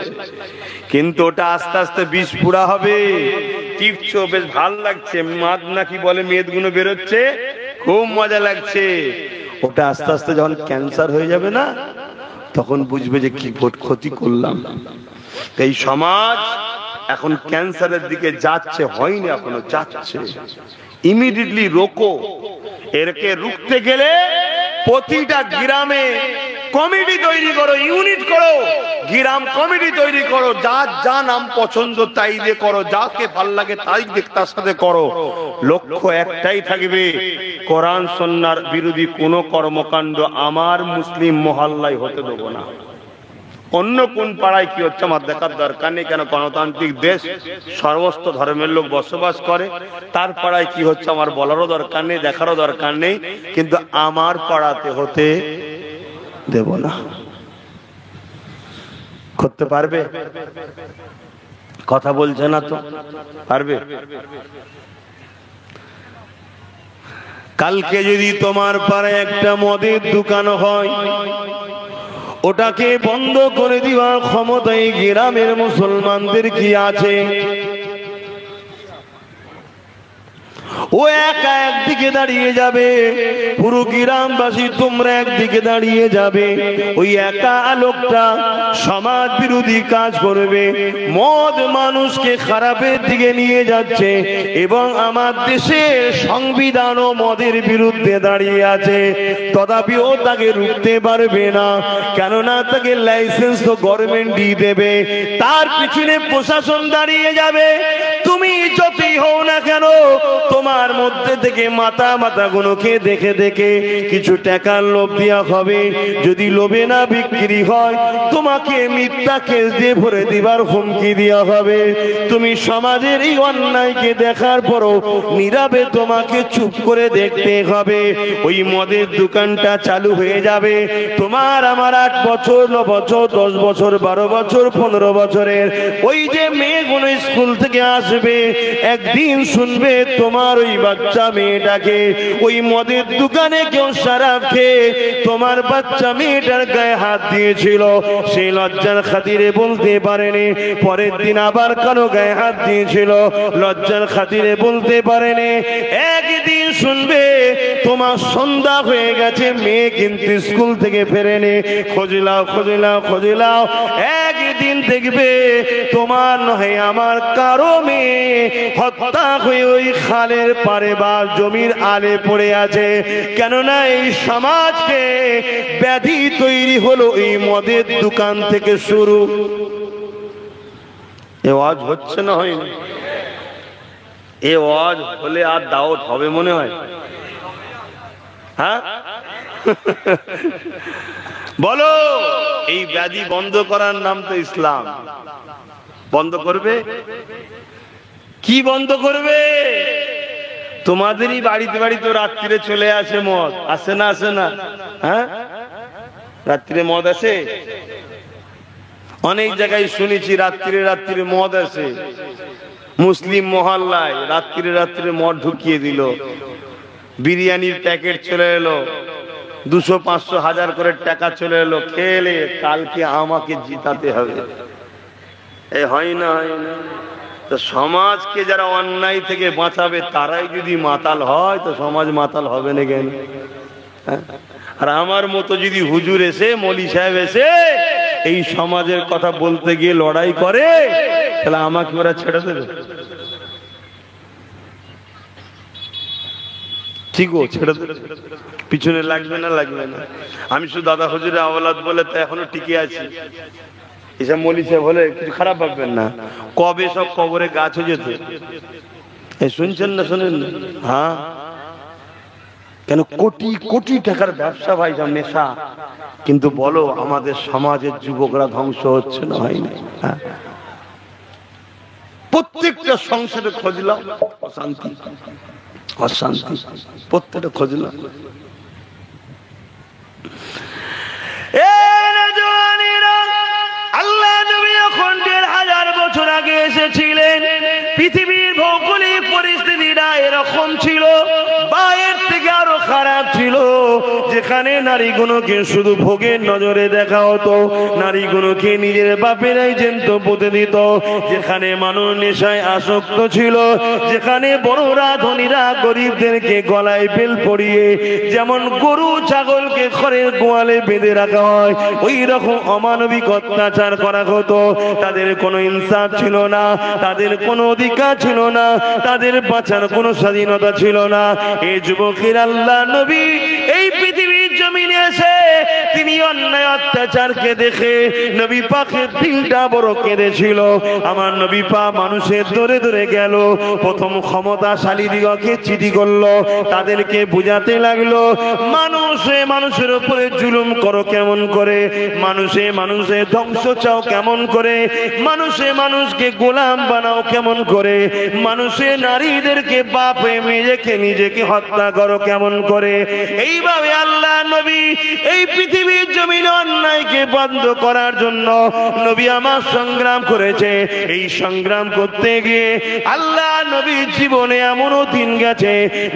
কিন্তু ওটা আস্তে আস্তে বিষ পুরা হবে। টিপছো, বেশ ভাল লাগছে, মাদ নাকি বলে মেদগুলো বেরোচ্ছে, খুব মজা লাগছে। ওটা আস্তে আস্তে যখন ক্যান্সার হয়ে যাবে না, তখন বুঝবে যে কি ক্ষতি করলাম। এই সমাজ এখন ক্যান্সারের দিকে যাচ্ছে, হয়নি এখনো, যাচ্ছে। ইমিডিয়েটলি রোকো। এরকে রুখতে গেলে প্রতিটা গ্রামে কমিটি তৈরি করো, ইউনিট করো, গ্রাম কমিটি তৈরি করো, যার যা নাম পছন্দ তাই দিয়ে করো, যাকে ভাল লাগে তাই তার সাথে করো। লক্ষ্য একটাই থাকবে, কোরআন সুন্নাহর বিরোধী কোনো কর্মকাণ্ড আমার মুসলিম মহল্লায় হতে দেবো না। অন্য কোন পাড়ায় কি হচ্ছে আমার দেখার দরকার নেই, কেন গণতান্ত্রিক দেশ, সর্বস্ত ধর্মের লোক বসবাস করে, তার পাড়ায় কি হচ্ছে আমার বলারও দরকার নেই, দেখারও দরকার নেই, কিন্তু আমার পাড়াতে হতে দেব না। করতে পারবে? কথা বলছে না তো, পারবে? কালকে যদি তোমার পাড়ায় একটা মদের দোকান হয়, ওটাকে বন্ধ করে দেওয়ার ক্ষমতা এই গ্রামের মুসলমানদের কি আছে? ও একা একদিকে দাঁড়িয়ে যাবে, পুরো গ্রামবাসী তোমরা একদিকে দাঁড়িয়ে যাবে। ওই একা লোকটা সমাজ বিরোধী কাজ করবে, মদ মানুষকে খারাপের দিকে নিয়ে যাচ্ছে, এবং আমার দেশের সংবিধানও মদের বিরুদ্ধে দাঁড়িয়ে আছে। তথাপিও তাকে রুখতে পারবে না, কেননা তাকে লাইসেন্স তো গভর্নমেন্টই দেবে, তার পিছনে প্রশাসন দাঁড়িয়ে যাবে। তুমি যতই হও না কেন, তোমার মধ্যে থেকে মাথা গুলোকে দেখে দেখে কিছু টাকার লোভ দেওয়া হবে। যদি লোভে না বিক্রি হয়, তোমাকে মিথ্যা কেস দিয়ে ভরে দিবার হুমকি দেওয়া হবে। তুমি সমাজের এই অন্যায়কে দেখার পরও নীরবে তোমাকে চুপ করে দেখতে হবে। ওই মদের দোকানটা চালু হয়ে যাবে, তোমার আমার 8 বছর 9 বছর 10 বছর 12 বছর 15 বছরের ওই যে মেয়েগুলো স্কুল থেকে আসবে, একদিন শুনবে তোমার ওই বাচ্চা মেয়েটাকে ওই মদের দোকানে কেউ শরাব খেয়ে তোমার বাচ্চা মেয়েটার গায়ে হাত দিয়েছিল, সেই লজ্জার খাতিরে বলতে পারেনি। পরের দিন আবার কারো গায়ে হাত দিয়েছিল, লজ্জার খাতিরে বলতে পারেনি। একদিন শুনবে তোমার সন্ধ্যা হয়ে গেছে, মেয়ে কিন্তু স্কুল থেকে ফেরেনি, খোঁজলাও খোঁজলাও খোঁজলাও। একদিন দেখবে তোমার নয় আমার কারো মেয়ে হত্যা হয়ে ওই খালের পারে বা জমির আলে পড়ে আছে। কেননা এই সমাজকে ব্যাধি তৈরি হলো এই মদের দোকান থেকে শুরু। এ ওয়াজ হচ্ছে না, হয়নি? এ ওয়াজ হলে আর দাওয়াত হবে মনে হয়? হ্যাঁ বলো, এই ব্যাধি বন্ধ করার নাম তো ইসলাম। বন্ধ করবে? কি বন্ধ করবে? তোমাদেরই বাড়িতে বাড়িতে রাত্রিরে চলে আসে মদ, আসে না? আসে না? হ্যাঁ, রাত্রিরে মদ আসে। অনেক জায়গায় শুনেছি রাত্রিরে রাত্রিরে মদ আসে। মুসলিম মহল্লায় রাত্রিরে রাত্রিরে মদ ঢুকিয়ে দিল, বিরিয়ানির প্যাকেট চলে এলো, 200 500 1000 করে টাকা চলে এলো, খেলে কালকে আমাকে জিতাতে হবে। এ হয় না, হয় না? তো সমাজকে যারা অন্যায় থেকে বাঁচাবে তারাই যদি মাতাল হয়, তো সমাজ মাতাল হবে না কেন? আর আমার মতো যদি হুজুর এসে, মৌলী সাহেব এসে এই সমাজের কথা বলতে গিয়ে লড়াই করে, তাহলে আমাকে ওরা ছেড়ে দেবে? ঠিক ও ছেড়ে দেবে? পিছনে লাগবে না? লাগবে না? আমি শুধু দাদা হুজুরের আওলাদ বলে তো এখনো টিকে আছি। এসব মৌলী সাহেব বলে কিছু খারাপ ভাববেন না, কবে সব কবরে গাছ হয়ে যেত। শুনছেন না? শোনেন না? হ্যাঁ, কেন কোটি কোটি টাকার ব্যবসা ভাই, সব নেশা। কিন্তু বলো আমাদের সমাজের যুবকরা ধ্বংস হচ্ছে না? হয়নি? হ্যাঁ, প্রত্যেকটা সংসারে খোঁজলাম অশান্তি, অশান্তি, প্রত্যেকটা খোঁজলাম। আল্লাহ নবী যখন 1500 বছর আগে এসেছিলেন, পৃথিবীর ভৌগোলিক পরিস্থিতিটা এরকম ছিল বা এর থেকে আরো খারাপ ছিল, যে যেখানে নারীগুলোকে শুধু ভোগের নজরে দেখা হতো, নারীগুলোকে নিজের বাপেরাই জ্যান্ত পুঁতে দিত, যেখানে মানুষ নেশায় আসক্ত ছিল, যেখানে বড়রা ধনীরা গরিবদেরকে গলায় বেল পরিয়ে যেমন গরু ছাগলকে খড়ের গোয়ালে বেঁধে রাখা হয়, ওই রকম অমানবিক অত্যাচার করা হতো। তাদের কোনো ইনসাফ ছিল না, তাদের কোনো অধিকার ছিল না, তাদের বাঁচার কোনো স্বাধীনতা ছিল না। এই যুবকের আল্লাহ নবী এই পৃথিবীর জমিনে এসে তিনি অন্যায় অত্যাচারকে দেখে নবী পাকের দিলটা বড় কেঁদেছিল। আমার নবী পাক মানুষের দরে দরে গেল, প্রথম ক্ষমতাশালী দিগকে চিঠি করলো, তাদেরকে বুঝাতে লাগলো মানুষে মানুষের উপরে জুলুম করো কেমন করে, মানুষে মানুষের ধ্বংস চাও কেমন করে, মানুষে মানুষকে গোলাম বানাও কেমন করে, মানুষে নারীদেরকে বাপ হয়ে নিজেকে হত্যা করো কেমন করে। এইভাবে আল্লাহ নবী এই পৃথিবীর জমিনে অন্যায়কে বন্ধ করার জন্য নবী আমার সংগ্রাম করেছে। এই সংগ্রাম করতে গিয়ে আল্লাহ নবীর জীবনে এমনও দিন গেছে,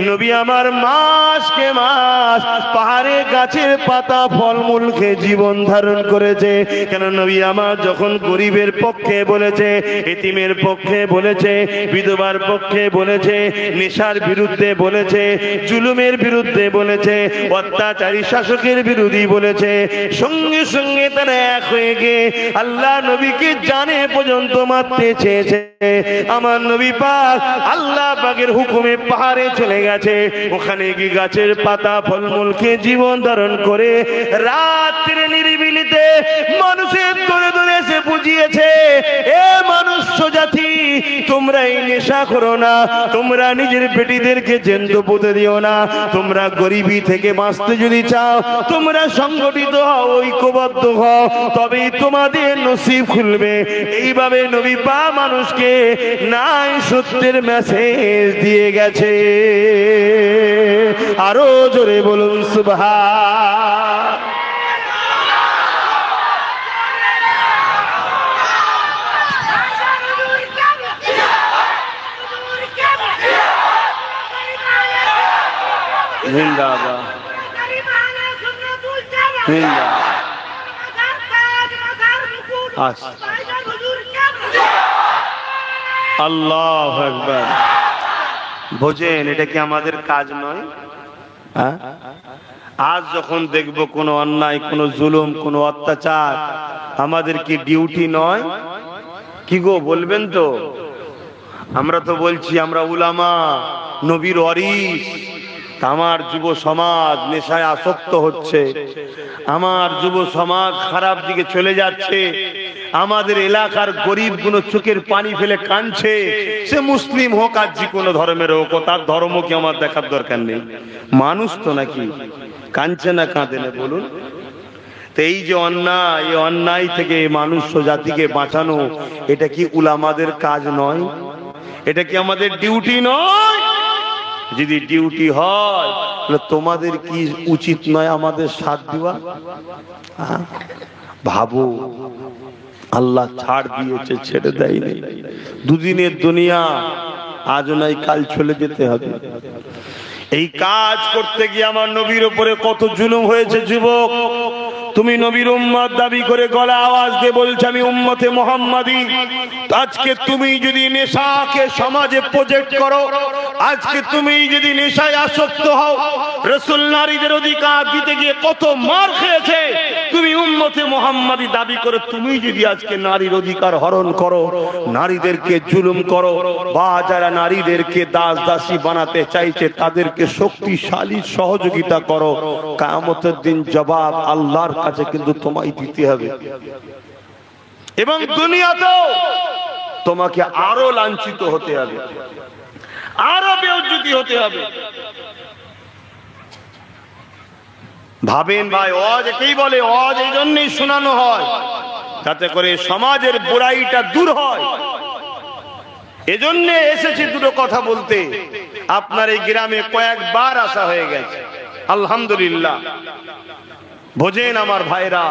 নবী আমার মাসকে মাস পাহাড়ে গাছের পাতা ফলমূল খেয়ে জীবন ধারণ করেছে। কেন নবী আমার যখন গরিবের পক্ষে বলেছে, এতিমের পক্ষে বলেছে, বিধবার পক্ষে বলেছে, নেশার বিরুদ্ধে বলেছে, জুলুমের বিরুদ্ধে বলেছে, অত্যাচারী শাসকের বিরোধী বলেছে, সঙ্গে সঙ্গে তারা এক হয়ে গিয়ে আল্লাহ নবীকে জানে পর্যন্ত মারতে চেয়েছে। আমার নবী পাক আল্লাহ পাকের হুকুমে পাহাড়ে চলে গেছে, ওখানে গিয়ে গাছের পাতা ফলমূল খেয়ে জীবন ধারণ করে রাত্রে নিরিবিলিতে মানুষের ধরে ধরে এসে বুঝিয়েছে, এ মনুষ্য জাতি তোমরা এই নেশা করো না, তোমরা নিজের বেটিদেরকে জ্যান্ত পুঁতে দিও না, তোমরা গরিবি থেকে বাঁচতে যদি চাও তোমরা সংগঠিত হও, ঐক্যবদ্ধ হও, তবেই তোমাদের নসিব খুলবে। এইভাবে নবী পাক মানুষকে নাই সত্যের মেসেজ দিয়ে গেছে। আরো জোরে বলুন সুবহান। জিন্দাবাদ আল্লাহু আকবার। বোঝেন এটা কি আমাদের কাজ নয়? আজ যখন দেখব কোন অন্যায়, কোন জুলুম, কোন অত্যাচার, আমাদের কি ডিউটি নয়? কি গো বলবেন তো? আমরা তো বলছি আমরা উলামা, নবীর ওয়ারিস। আমার যুব সমাজ নেশায় আসক্ত হচ্ছে, আমার যুব সমাজ খারাপ দিকে চলে যাচ্ছে, আমাদের এলাকার গরিব গুলো চোখের পানি ফেলে কাঁদছে, সে মুসলিম হোক আর যে কোনো ধর্মের হোক, তার ধর্ম কি আমার দেখার দরকার নেই? মানুষ তো নাকি, কাঁদছে না কাঁদে না বলুন? তো এই যে অন্যায়, এই অন্যায় থেকে মানুষ জাতিকে বাঁচানো, এটা কি উলামাদের কাজ নয়? এটা কি আমাদের ডিউটি নয়? যদি ডিউটি হয় তাহলে তোমাদের কি উচিত নয় আমাদের সাথ দেওয়া? ভাবো, আল্লাহ ছাড় দিয়েছে, ছেড়ে দেয়নি। দুদিনের দুনিয়া, আজ নয় কাল চলে যেতে হবে। এই কাজ করতে গিয়ে আমার নবীর উপরে কত জুলুম হয়েছে। যুবক, তুমি নবীর উম্মত দাবি করে গলা আওয়াজ দিয়ে বলছো আমি উম্মতে মুহাম্মাদি। আজকে তুমি যদি নেশাকে সমাজে প্রজেক্ট করো, আজকে তুমি যদি নেশায় আসক্ত হও, রাসূল নারীদের অধিকার দিতে গিয়ে কত মার খেয়েছে। তুমি উম্মতে মুহাম্মাদি দাবি করে তুমি যদি আজকে নারীর অধিকার হরণ করো, নারীদেরকে জুলুম করো, বা যারা নারীদেরকে দাস দাসী বানাতে চাইছে তাদেরকে শক্তিশালী সহযোগিতা করো, কিয়ামতের দিন জবাব আল্লাহর কাছে কিন্তু তোমায় দিতে হবে। এবং দুনিয়াতেও তোমাকে আরো লাঞ্ছিত হতে হবে, আরো বেইজ্জতি হতে হবে। ভাবেন ভাই, ওয়াজ একেই বলে, ওয়াজ এই জন্যই শোনানো হয় যাতে করে সমাজের বুরাইটা দূর হয়। এজন্য এসেছি দুটো কথা বলতে। আপনার এই গ্রামে কয়েকবার আসা হয়ে গেছে, আলহামদুলিল্লাহ। বোঝেন আমার ভাইরা,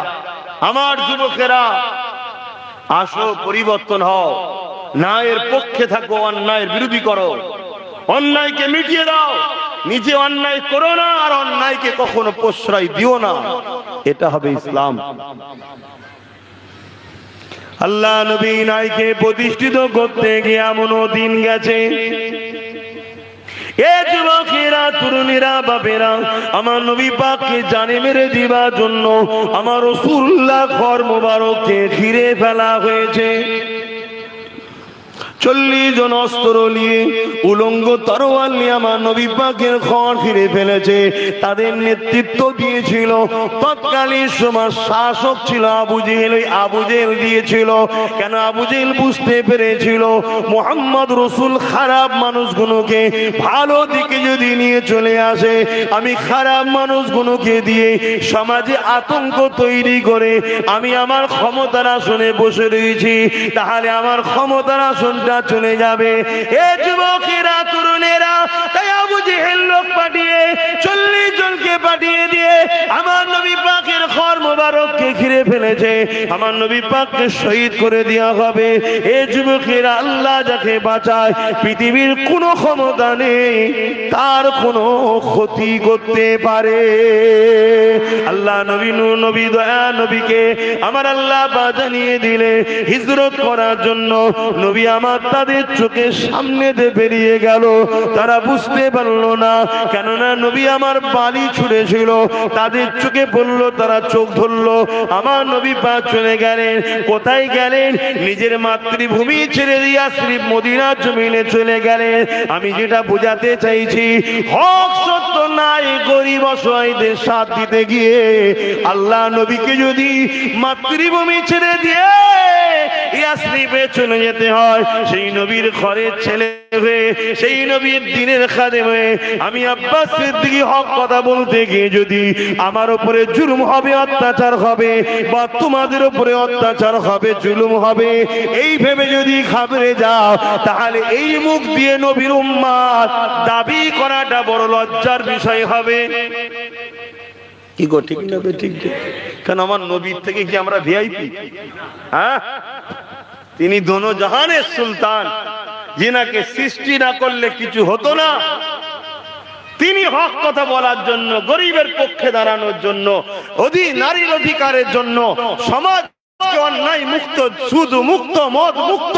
আমার যুবকেরা, আসো, পরিবর্তন হও, ন্যায়ের পক্ষে থাকো, অন্যায়ের বিরোধী করো, অন্যায়কে মিটিয়ে দাও। নিজে অন্যায় করো না আর অন্যায়কে কখনো প্রশ্রয় দিও না, এটা হবে ইসলাম। আল্লাহ নবী নাইকে প্রতিষ্ঠিত করতে গিয়ে এমনও দিন গেছে, এ যুবকেরা, তরুণীরা, বাপেরা, আমার নবী পাককে জানে মেরে দিবার জন্য আমার রাসূলুল্লাহ ঘর মোবারককে ঘিরে ফেলা হয়েছে। 40 জন অস্ত্র নিয়ে, উলঙ্গ তরোয়াল নিয়ে আমার নবী পাকের ঘর ঘিরে ফেলেছে। তাদের নেতৃত্ব দিয়েছিল তৎকালীন সময় শাসক ছিল আবু জেহেল। আবু জেহেল দিয়েছিল কেন? আবু জেহেল বুঝতে পেরেছিল মুহাম্মদ রাসূল খারাপ মানুষগুলোকে ভালো দিকে যদি নিয়ে চলে আসে, আমি খারাপ মানুষগুলোকে দিয়ে সমাজে আতঙ্ক তৈরি করে আমি আমার ক্ষমতার আসনে বসে রয়েছি, তাহলে আমার ক্ষমতার আসনটা চলে যাবে। এ যুবকেরা, তরুণেরা, তাই আবু জেহেল লোক পাঠিয়ে 40 জনকে পাঠিয়ে দিয়ে আমার নবী পাকের ঘর মোবারককে ঘিরে ফেলেছে। আমার নবী পাককে শহীদ করে দেওয়া হবে। এ যুবকেরা, আল্লাহ যাকে বাঁচায় পৃথিবীর কোনো ক্ষমতা নেই তার কোনো ক্ষতি করতে পারে। আল্লাহ নবী, নূর নবী, দয়া নবীকে আমার আল্লাহ বাজানিয়ে দিলে হিজরত করার জন্য। নবী আমার তাদের চোখের সামনে দিয়ে বেরিয়ে গেল, তারা বুঝতে পারলো না, কেননা নবী আমার বালি ছুঁড়েছিল, তাদের চোখে পড়লো, তারা চোখ ধরলো। আমার নবী পাক চলে গেলেন। কোথায় গেলেন? নিজের মাতৃভূমি ছেড়ে দিয়া শ্রী মদিনার জমিনে চলে গেলেন। আমি যেটা বোঝাতে চাইছি, হক সত্য নাই গরিব অসহায়দের সাথ দিতে গিয়ে আল্লাহ নবীকে যদি মাতৃভূমি ছেড়ে দিয়ে ইয়াসরিবে চলে যেতে হয়, সেই নবীর ঘরের ছেলে হয়ে, সেই নবীর দ্বীনের খাদেম হয়ে আমি আব্বাস সিদ্দিকী হক কথা বলতে গিয়ে যদি আমার উপরে জুলুম হবে, অত্যাচার হবে, বা তোমাদের উপরে অত্যাচার হবে, জুলুম হবে, এই ভেবে যদি ঘাবড়ে যাও, তাহলে এই মুখ দিয়ে নবীর উম্মত দাবি করাটা বড় লজ্জার বিষয় হবে। কি গো, ঠিক না? ঠিক। কেন আমার নবীর থেকে কি আমরা ভিআইপি? হ্যাঁ, তিনি দোনো জাহানের সুলতান, যিনাকে সৃষ্টি না করলে কিছু হতো না। তিনি হক কথা বলার জন্য, গরিবের পক্ষে দাঁড়ানোর জন্য, নারীর অধিকারের জন্য, সমাজ অন্যায় মুক্ত, সুদ মুক্ত, মদ মুক্ত,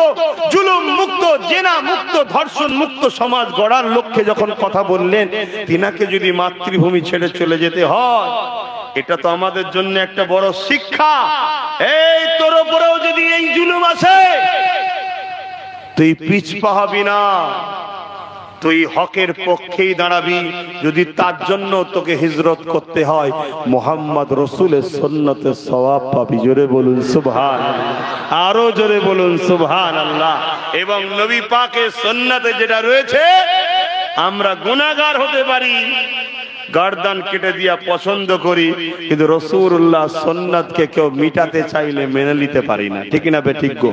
জুলুম মুক্ত, জেনা মুক্ত, ধর্ষণ মুক্ত সমাজ গড়ার লক্ষ্যে যখন কথা বললেন, তিনাকে যদি মাতৃভূমি ছেড়ে চলে যেতে হয়, এটা তো আমাদের জন্য একটা বড় শিক্ষা। এই তোর উপরেও যদি এই জুলুম আসে, তুই পিছপা হবি না, তুই হকের পক্ষেই দাঁড়াবি। যদি তার জন্য তোকে হিজরত করতে হয়, মুহাম্মদ রাসূলের সুন্নতের সওয়াব পাবি। জোরে বলুন সুবহানাল্লাহ, আরো জোরে বলুন সুবহানাল্লাহ। এবং নবী পাকের সুন্নতে যেটা রয়েছে, আমরা গুনাহগার হতে পারি, গার্দান কেটে দিয়া পছন্দ করি, কিন্তু রাসূলুল্লাহ সুন্নাতকে কেউ মিটাতে চাইলে মেনে নিতে পারি না। ঠিক না বে ঠিক গো?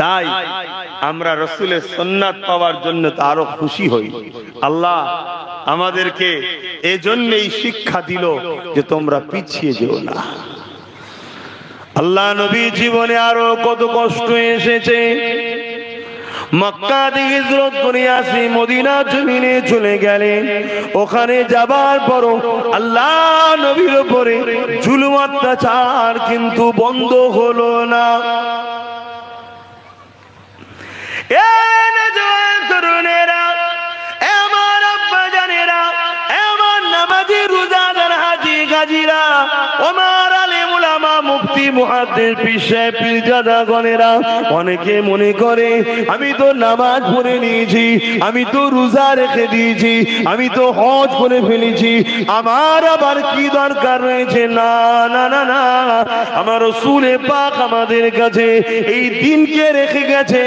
তাই আমরা রাসূলের সুন্নাত পাওয়ার জন্য তো আরো খুশি হই। আল্লাহ আমাদেরকে এজন্যই শিক্ষা দিল যে তোমরা পিছিয়ে যেও না। আল্লাহ নবী জীবনে আরো কত কষ্ট এসেছে। মক্কা থেকে হিজরত করে আসি মদিনা জমিনে চলে গেলেন। ওখানে যাবার পরও আল্লাহ নবীর উপরে জুলুম অত্যাচার কিন্তু বন্ধ হলো না। তরুণেরা, আমার আব্বা জানেরা, আমার নামাজি রোজাদার হাজি গাজীরা, আমার আলেম উলামা, মুফতি, মুহাদ্দিস, পীর সাহেব, পীরজাদা গণেরা, অনেকে মনে করে আমি তো নামাজ পড়ে নিয়েছি, আমি তো রোজা রেখে দিয়েছি, আমি তো হজ করে ফেলেছি, আমার আবার কি দরকার রয়েছে? না না না না, আমার রাসূল পাক আমাদের কাছে এই দিনকে রেখে গেছে।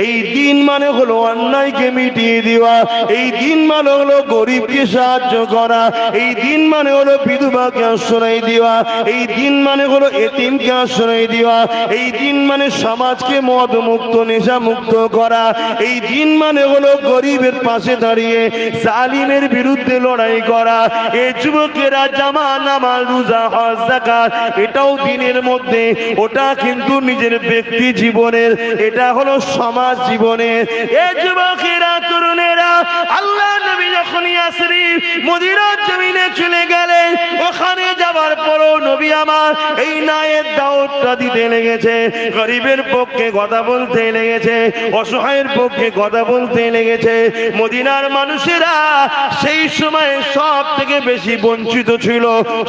এই দিন মানে হলো অন্যায়কে মিটিয়ে দেওয়া, এই দিন মানে হলো গরিবকে সাহায্য করা, এই দিন মানে হলো বিধবাকে আশ্রয় দেওয়া, এই দিন মানে হলো এতিমকে আশ্রয় দেওয়া, এই দিন মানে সমাজকে মদ মুক্ত, নেশা মুক্ত করা, এই দিন মানে হলো গরিবের পাশে দাঁড়িয়ে জালিমের বিরুদ্ধে লড়াই করা। এই যুবকেরা জামা, নামাজ, রোজা, হজ, যাকাত এটাও দিনের মধ্যে, ওটা কিন্তু নিজের ব্যক্তি জীবনের, এটা হলো সমাজ জীবনের। এই যুবকেরা, তরুণেরা, আল্লাহ নবী যখন আমার এই নায়ের দাওয়াতটা দিতে লেগেছে, গরিবের পক্ষে কথা বলতে লেগেছে, অসহায়ের পক্ষে কথা বলতে লেগেছে। মদিনার মানুষেরা সেই সময় সব থেকে বেশি বঞ্চিত ছিল,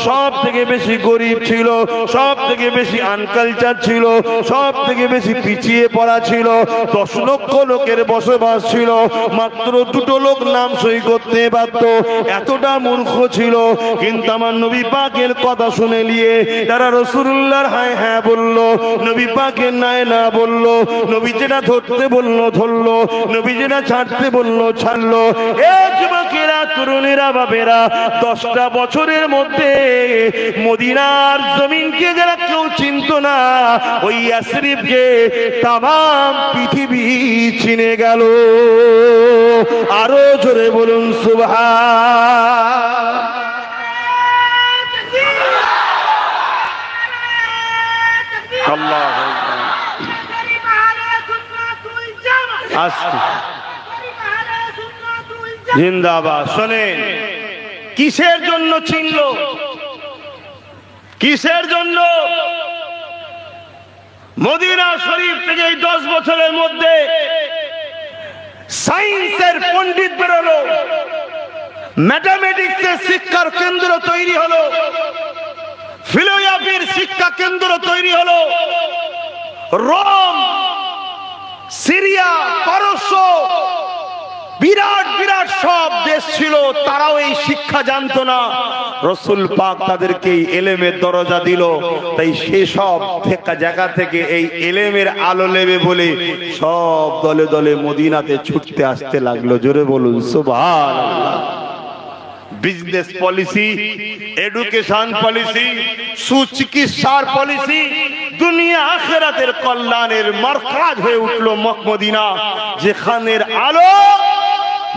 সব থেকে বেশি গরিব ছিল, সব থেকে বেশি আনকালচার ছিল, সব থেকে বেশি পিছিয়ে পড়া ছিল। 10 লক্ষ লোকের বসবাস ছিল, মাত্র 2টো লোক নাম সই করতে পারত, এতটা মূর্খ ছিল। কিন্তু আমার নবী পাকের কথা শুনে নিয়ে তারা রাসূলুল্লাহর হ্যাঁ হ্যাঁ বলল, নবী পাকের নাই না বলল, নবী যেটা ধরতে বলল ধরলো, নবী যেটা ছাড়তে বলল ছাড়লো। এ যুবকেরা, তরুণেরা, বাবেরা, 10টা বছরের মধ্যে মদিনার জমিনকে যারা কেউ চিনত না, ওই ইয়াসরিবকে তামাম পৃথিবী চিনে গেল। আরো জোরে বলুন সুবহান। আল্লাহ জিন্দাবাদ। শোনেন, কিসের জন্য চিনল, কিসের জন্য? মদিনা শরীফ থেকে এই 10 বছরের মধ্যে সায়েন্সের পণ্ডিত বেরোলো, ম্যাথামেটিক্সের শিক্ষার কেন্দ্র তৈরি হলো, ফিলোসফির শিক্ষা কেন্দ্র তৈরি হলো। রোম, সিরিয়া, পারস্য, বিরাট বিরাট সব দেশ ছিল, তারাও এই শিক্ষা জানতো না। রাসূল পাক তাদেরকে ইলমের দরজা দিল, তাই সেসব জায়গা থেকে এই ইলমের আলো নেবে বলে সব দলে দলে মদিনাতে ছুটতে আসতে লাগলো। জোরে বলুন সুবহানাল্লাহ। বিজনেস পলিসি, এডুকেশন পলিসি, সুচিকিৎসার পলিসি, দুনিয়া আখিরাতের কল্যাণের মারকাজ হয়ে উঠলো মদিনা, যেখানের আলো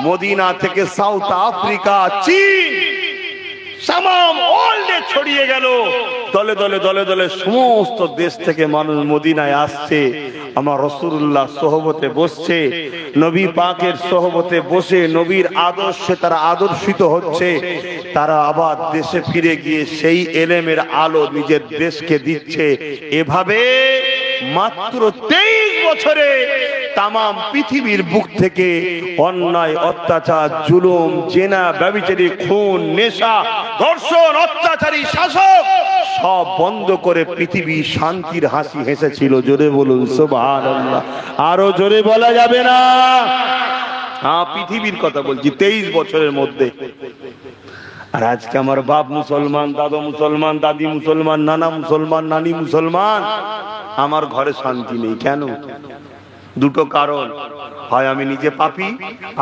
মদিনা থেকে সাউথ আফ্রিকা, চীন, তামাম ওয়ার্ল্ডে ছড়িয়ে গেল। দলে দলে দলে দলে সমস্ত দেশ থেকে মানুষ মদিনায় আসছে, আমার রাসূলুল্লাহ সোহবতে বসছে, নবী পাকের সোহবতে বসে নবীর আদর্শে তারা আদর্শিত হচ্ছে। তারা আবার দেশে ফিরে গিয়ে সেই ইলমের আলো নিজের দেশকে দিচ্ছে। এভাবে মাত্র 23 বছরে তামাম পৃথিবীর বুক থেকে অন্যায়, অত্যাচার, জুলুম, জেনা, ব্যভিচারী, খুন, নেশা, ধর্ষণ, অত্যাচারী শাসক সব বন্ধ করে পৃথিবী শান্তির হাসি হেসেছিল। জোরে বলুন সুবহানাল্লাহ। আরো জোরে বলা যাবে না? হ্যাঁ, পৃথিবীর কথা বলছি 23 বছরের মধ্যে। আর আজকে আমার বাপ মুসলমান, দাদা মুসলমান, দাদি মুসলমান, নানা মুসলমান, নানি মুসলমান, আমার ঘরে শান্তি নেই। কেন? দুটো কারণ, হয় আমি নিজে পাপী,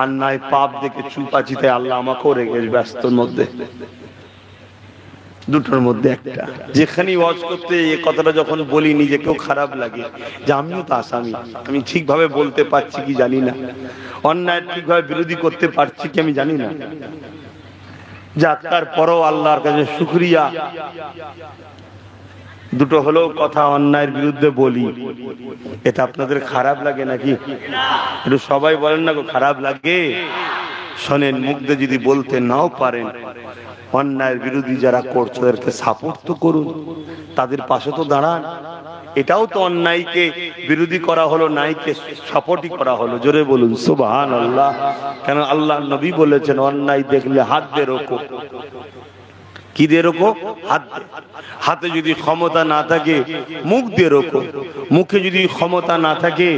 আর নয় পাপ দেখে চুপ আছি, তাই আল্লাহ আমাকেও রেখে ব্যস্তর মধ্যে। দুটোর মধ্যে একটা। যেখানে ওয়াজ করতে এই কথাটা যখন বলি নিজেকেও খারাপ লাগে যে আমিও তো আসামি, আমি ঠিকভাবে বলতে পারছি কি জানি না, অন্যায় ঠিকভাবে বিরোধী করতে পারছি কি আমি জানি না। যাক, তারপরও আল্লাহর কাছে শুকরিয়া, দুটো হলো কথা অন্যায়ের বিরুদ্ধে বলি। এটা আপনাদের খারাপ লাগে নাকি? একটু সবাই বলেন না গো, খারাপ লাগে? শোনেন, মুখে যদি বলতে নাও পারেন, অন্যায়ের বিরোধী যারা করছে তাদেরকে সাপোর্ট তো করুন, তাদের পাশে তো দাঁড়ান। এটাও তো অন্যায়কে বিরোধী করা হলো, ন্যায়কে সাপোর্টই করা হলো। জোরে বলুন সুবহানাল্লাহ। কেন? আল্লাহ নবী বলেছেন, অন্যায় দেখলে হাত দিয়ে রোকো। কি দিয়ে রোকো? হাত। হাতে যদি ক্ষমতা না থাকে মুখ দিয়ে রোকো, মুখে যদি ক্ষমতা না থাকে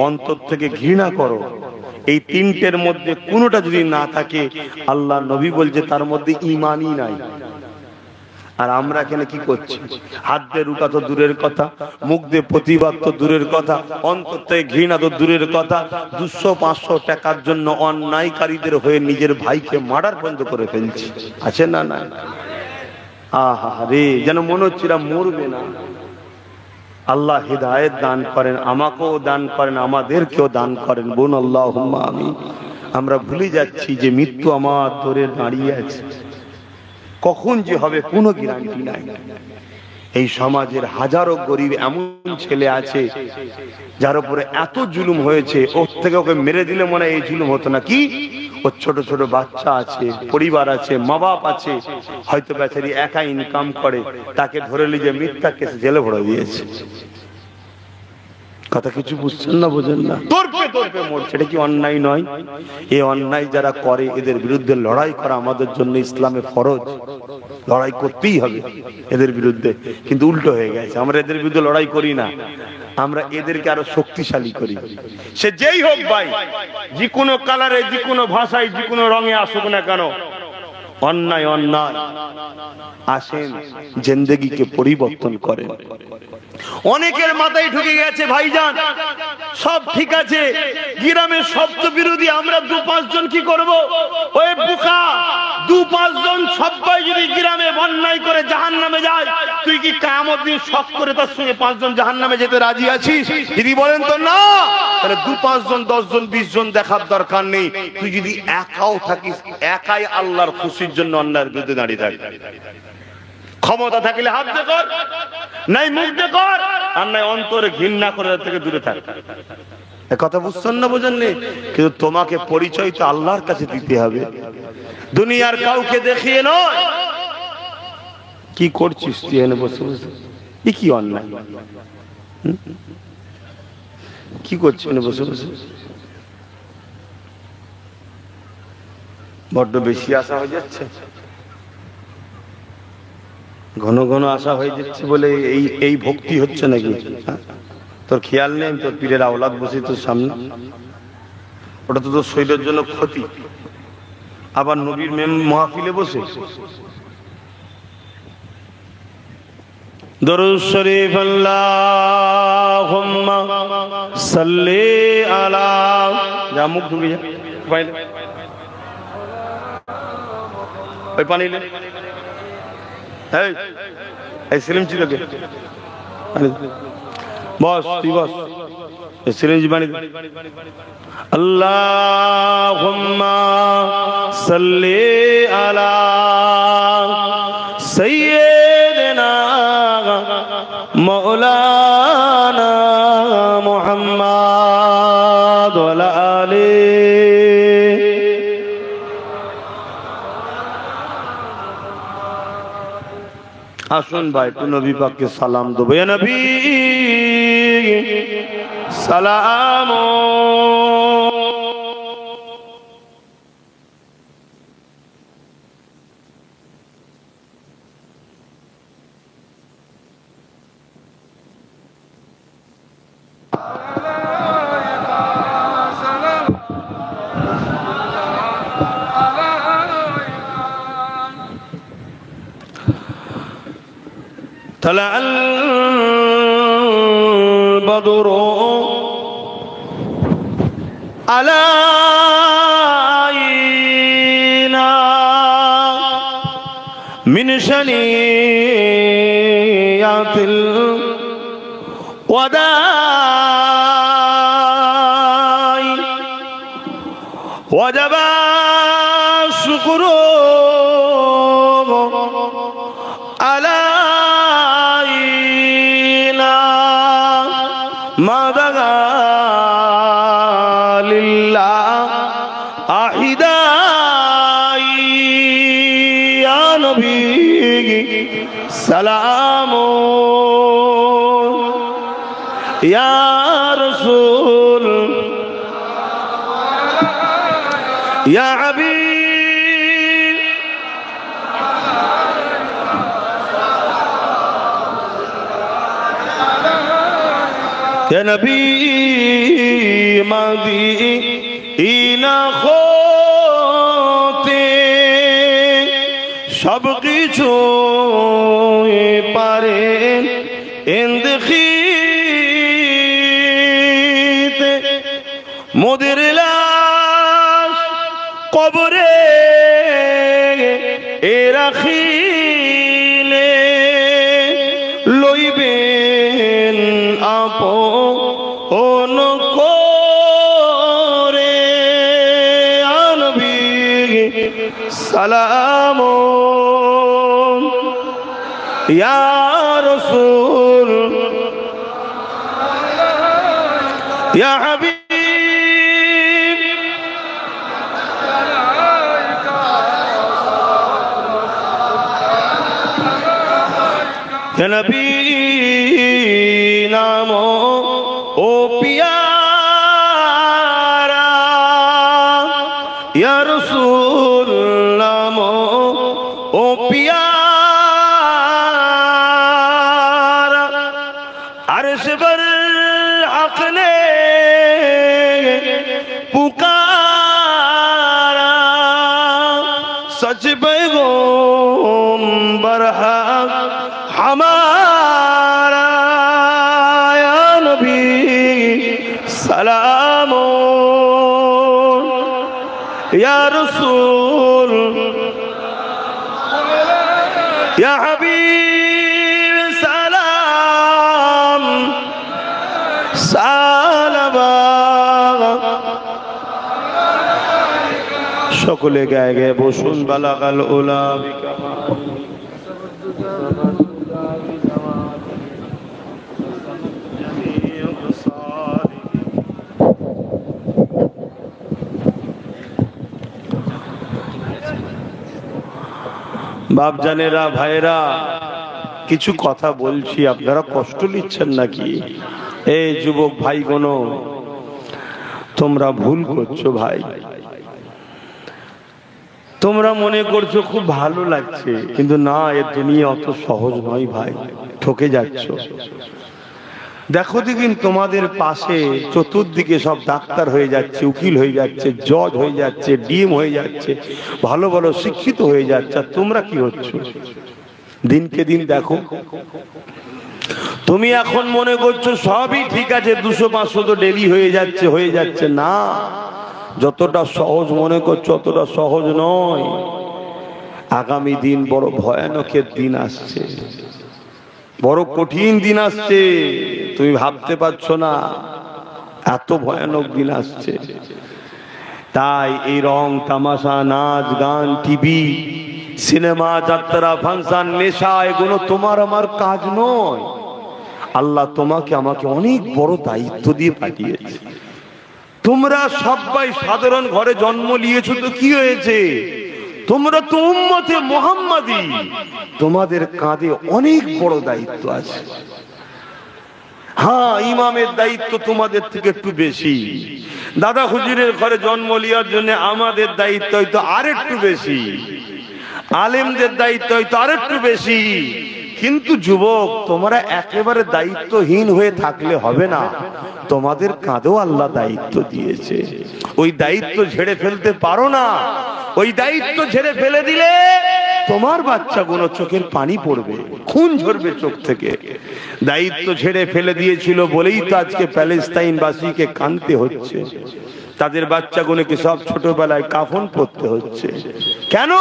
অন্তর থেকে ঘৃণা করো। এই তিনটের মধ্যে কোনোটা যদি না থাকে, আল্লাহ নবী বলছে তার মধ্যে ঈমানই নাই। আর আমরা এখানে কি করছি? হাত দিয়ে রুকা তো দূরের কথা, মুখ দিয়ে প্রতিবাদ তো দূরের কথা, অন্তর থেকে ঘৃণা তো দূরের কথা। 200-500 টাকার জন্য অন্যায়কারীদের হয়ে নিজের ভাইকে মার্ডার বন্ধ করে ফেলছি। আছে না? না। আহা রে, যেন মনে হচ্ছে মরবে না। আল্লাহ হিদায়াত দান করেন, আমাকেও দান করেন, আমাদেরকেও দান করেন। বোন আল্লাহুম্মা আমিন। আমরা ভুলে যাচ্ছি যে মৃত্যু আমার ধরে দাঁড়িয়ে আছে, কখন যে হবে কোনো গ্যারান্টি নাই। এই সমাজের হাজারো গরিব এমন ছেলে আছে যার উপরে এত জুলুম হয়েছে, ওর থেকে ওকে মেরে দিলে মনে হয় এই জুলুম হতো না। কি ওর ছোট ছোট বাচ্চা আছে, পরিবার আছে, মা বাপ আছে, হয়তো বেচারি একা ইনকাম করে, তাকে ধরে নিয়ে মিথ্যা কেসে জেলে ভরে দিয়েছে। কথা কিছু বুঝছেন না, বোঝেন না? তোরপে তোরপে মরছে, এটা কি অন্যায় নয়? এই অন্যায় যারা করে এদের বিরুদ্ধে লড়াই করা আমাদের জন্য ইসলামে ফরজ। লড়াই করতেই হবে এদের বিরুদ্ধে, কিন্তু উল্টো হয়ে গেছে, আমরা এদের বিরুদ্ধে লড়াই করি না, আমরা এদেরকে আরো শক্তিশালী করি। সে যেই হোক ভাই, যে কোনো কালারে, যে কোনো ভাষায়, যে কোনো রঙে আসুক না কেন, অন্যায় অন্যায়। আসেন জিন্দেগিকে পরিবর্তন করেন। অনেকের মাথায় ঢুকে গেছে ভাইজান সব ঠিক আছে, গ্রামের শব্দ বিরোধী, আমরা 2-5 জন কি করব? ওই বুকা 2-5 জন সবাই যদি গ্রামে অন্যায় করে জাহান্নামে যায়, তুই কি কিয়ামত দিন শক করে তার সঙ্গে 5 জন জাহান্নামে যেতে রাজি আছিস? যদি বলেন তো না, তাহলে 2-5 জন, 10 জন, 20 জন দেখার দরকার নেই। তুই যদি একাও থাকিস, একাই আল্লাহর খুশির জন্য অন্যায়ের বিরুদ্ধে দাঁড়িয়ে থাক। ক্ষমতা থাকলে হাত দিয়ে কর, নাই মুখ দিয়ে কর, আর নাই অন্তরে ঘৃণা করে থেকে দূরে থাক। কথা বুঝছেন না, বোঝেন নি? কিন্তু তোমাকে পরিচয় তো আল্লাহর কাছে দিতে হবে, দুনিয়ার কাউকে দেখিয়ে নয়। কি করছিস তুই এনে বসে বসে? কি অন্যায়? কি করছিস এনে বসে বসে? বড্ড বেশি আশা হয়ে যাচ্ছে, ঘন ঘন আশা হয়ে যাচ্ছে বলে এই ভক্তি হচ্ছে নাকি? তোর খেয়াল নেই তোর পীরের আওলাদ বসে তোর সামনে, ওটা তো তোর শরীরের জন্য ক্ষতি। আবার নবীর মাহফিলে বসে দরুদ শরীফ আল্লাহুম্মা সাল্লি আলা, যা মুখ ঢুকে যা, ওই পানি লে, এই সিরিঞ্জ তোকে বস, তুই বস, এই সিরিঞ্জ বানি দে। আল্লাহুম্মা সাল্লি আলা সাইয়্যিদিনা মাওলানা মুহাম্মদ ওয়া আলা আলিহি। আসুন ভাই একটু নবী পাককে সালাম দেবো। ইয়া নবী সালাম। طلع البدر علينا من شنيعة الوداع وجب الشكر علينا ما دعا لله أحداء يا نبي سلام يا رسول يا حبيب يا نبي مدينة হতে সব কিছু পারেন ইন্দেখিতে মোদের লাশ কবরে এ রাখিলে লইবেন আপন করে আনবি সালাম ইয়া রাসূল ইয়া হাবিব নবী নামো ও পিয়ারা, ইয়া রাসূল নামো ও পিয়ারা, আরশ पर हक ने पुकारा, सच पैगंबर हक हमारा, या नबी सलामो या रसूल या हबीब सलाम सालबा। সকলে গায়ে গায়ে বসুন। বালাগাল উলা বাপ জানেরা, ভাইরা, কিছু কথা বলছি, আপনারা কষ্ট নিচ্ছেন নাকি? এই যুবক ভাই বোন, তোমরা ভুল করছো ভাই। তোমরা মনে করছো খুব ভালো লাগছে, কিন্তু না, এর দুনিয়া অত সহজ নয় ভাই, ঠকে যাচ্ছ। দেখো দেখিন তোমাদের পাশে চতুর্দিকে সব ডাক্তার হয়ে যাচ্ছে, উকিল হয়ে যাচ্ছে, জজ হয়ে যাচ্ছে, ডিএম হয়ে যাচ্ছে, ভালো ভালো শিক্ষিত হয়ে যাচ্ছে, আর তোমরা কি হচ্ছ? দিনকে দিন দেখো। তুমি এখন মনে করছো সবই ঠিক আছে, 200-500 তো ডেলি হয়ে যাচ্ছে। না, যতটা সহজ মনে করছো অতটা সহজ নয়। আগামী দিন বড় ভয়ানকের দিন আসছে, বড় কঠিন দিন আসছে, তুমি ভাবতে পারছো না, এত ভয়ানক দিন আসছে। তাই এই রং তামাশা, নাচ গান, টিভি, সিনেমা, যাত্রা, ফাংশন, নেশা, এগুলো তোমার আমার কাজ নয়। আল্লাহ তোমাকে আমাকে অনেক বড় দায়িত্ব দিয়ে পাঠিয়েছে। তোমরা সবাই সাধারণ ঘরে জন্ম নিয়েছো তো কি হয়েছে? তোমরা তো উম্মতে মুহাম্মাদি, তোমাদের কাঁধে অনেক বড় দায়িত্ব আছে। হ্যাঁ, ইমামের দায়িত্ব তোমাদের থেকে একটু বেশি, দাদা হুজুরের ঘরে জন্ম নেওয়ার জন্য আমাদের দায়িত্ব হয়তো আরেকটু বেশি, আলেমদের দায়িত্ব হয়তো আরেকটু বেশি। কিন্তু যুবক, তোমরা একেবারে দায়িত্বহীন হয়ে থাকলে হবে না, তোমাদের কাঁধেও আল্লাহ দায়িত্ব দিয়েছে। ওই দায়িত্ব ঝেড়ে ফেলতে পারো না। ওই দায়িত্ব ঝেড়ে ফেলে দিলে তোমার বাচ্চাগুলো চোখের পানি পড়বে, খুন ঝরবে চোখ থেকে। দায়িত্ব ঝেড়ে ফেলে দিয়েছিল বলেই তো আজকে প্যালেস্তাইনবাসীকে কাঁদতে হচ্ছে, তাদের বাচ্চাগুলোকে সব ছোটবেলায় কাফন পরতে হচ্ছে। কেন?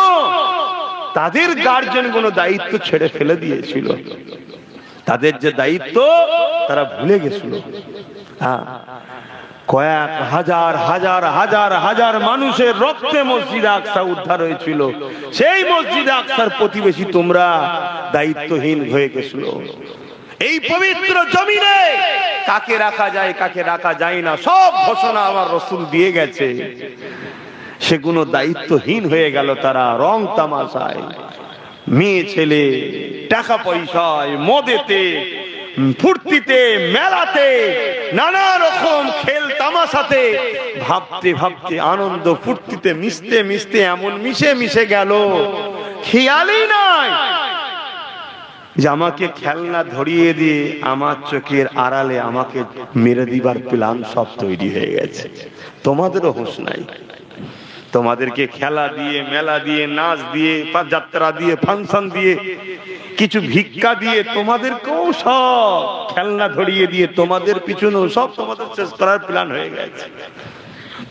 তাদের গার্জেন গুলো দায়িত্ব ছেড়ে ফেলে দিয়েছিল, তাদের যে দায়িত্ব তারা ভুলে গেছিল। হ্যাঁ, কয়েক হাজার হাজার হাজার হাজার মানুষের রক্তে মসজিদ আকসা উদ্ধার হয়েছিল। সেই মসজিদ আকসার প্রতিবেশী তোমরা দায়িত্বহীন হয়ে গেছিল। এই পবিত্র জমিনে কাকে রাখা যায়, কাকে রাখা যায় না, সব ঘোষণা আমার রাসূল দিয়ে গেছে। সেগুলো দায়িত্বহীন হয়ে গেল তারা রং তামাশায়, মেয়ে ছেলে, টাকা পয়সায়, মদেতে, ফুর্তিতে, মেলাতে, নানা রকম খেল তামাশাতে, ভাবতে ভাবতে, আনন্দ ফুর্তিতে মিশতে মিশতে এমন মিশে মিশে গেল, খেয়ালই নাই যে আমাকে খেলনা ধরিয়ে দিয়ে আমার চোখের আড়ালে আমাকে মেরে দিবার প্ল্যান সব তৈরি হয়ে গেছে। তোমাদেরও হুঁশ নাই। তোমাদেরকে খেলা দিয়ে, মেলা দিয়ে, নাচ দিয়ে, যাত্রা দিয়ে, ফাংশন দিয়ে, কিছু ভিক্ষা দিয়ে, তোমাদেরকেও সব খেলনা ধরিয়ে দিয়ে তোমাদের পিছনেও সব তোমাদের শেষ করার প্ল্যান হয়ে গেছে।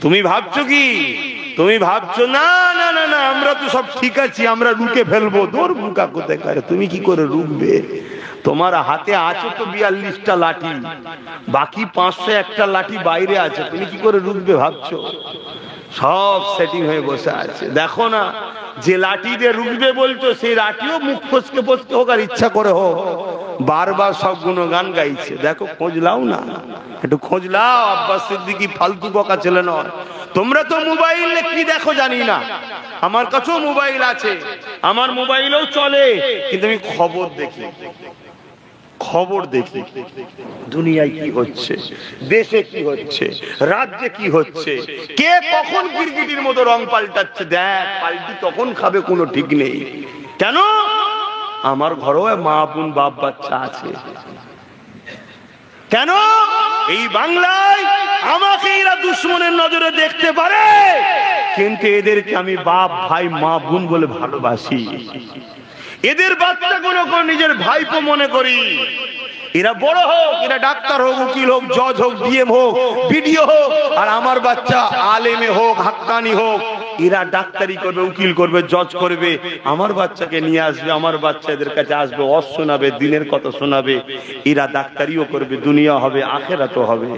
তুমি ভাবছো কি? তুমি ভাবছো না না না না আমরা তো সব ঠিক আছি, আমরা রুকে ফেলবো। দৌড় মুখা কোথায় করে, তুমি কি করে রুকবে? তোমার হাতে আছে তো 42টা লাঠি, বাকি 501টা লাঠি বাইরে আছে, তুমি কি করে রুকবে ভাবছো? সব সেটিং হয়ে বসে আছে। দেখো না, যে লাঠি দিয়ে রুকবে বলতো সেই লাঠিও মুখ ফসকে ফসকে হোক আর ইচ্ছা করে হোক বারবার সব গুণগান গাইছে। দেখো, খোঁজ লাও না, একটু খোঁজ লাও। আব্বাস সিদ্দিকী ফালতু বকা ছেলে নয়। তোমরা তো মোবাইলে কি দেখো জানি না, আমার কাছেও মোবাইল আছে, আমার মোবাইলেও চলে, কিন্তু আমি খবর দেখি। খবর দেখি দুনিয়ায় কি হচ্ছে, দেশে কি হচ্ছে, রাজ্যে কি হচ্ছে, কে কখন গিরগিটির মতো রং পাল্টাচ্ছে, দেখ পাল্টি তখন খাবে কোনো ঠিক নেই। কেন? আমার ঘরেও মা বোন বাপ বাচ্চা আছে। কেন? এই বাংলায় আমাকে এরা দুশ্মনের নজরে দেখতে পারে, কিন্তু এদেরকে আমি বাপ ভাই মা বোন বলে ভালোবাসি। এদের বাচ্চাগুলো নিজের ভাইপো মনে করি। এরা বড় হোক, এরা ডাক্তার হোক, উকিল হোক, জজ হোক, ডিএম হোক, বিডিও হোক, আর আমার বাচ্চা আলেমে হোক, হাক্কানি হোক, এরা ডাক্তারি করবে, উকিল করবে, জজ করবে, আমার বাচ্চাকে নিয়ে আসবে, আমার বাচ্চা এদের কাছে আসবে, ওয়াজ শোনাবে, দিনের কথা শোনাবে, এরা ডাক্তারিও করবে, দুনিয়া হবে, আখিরাতও হবে।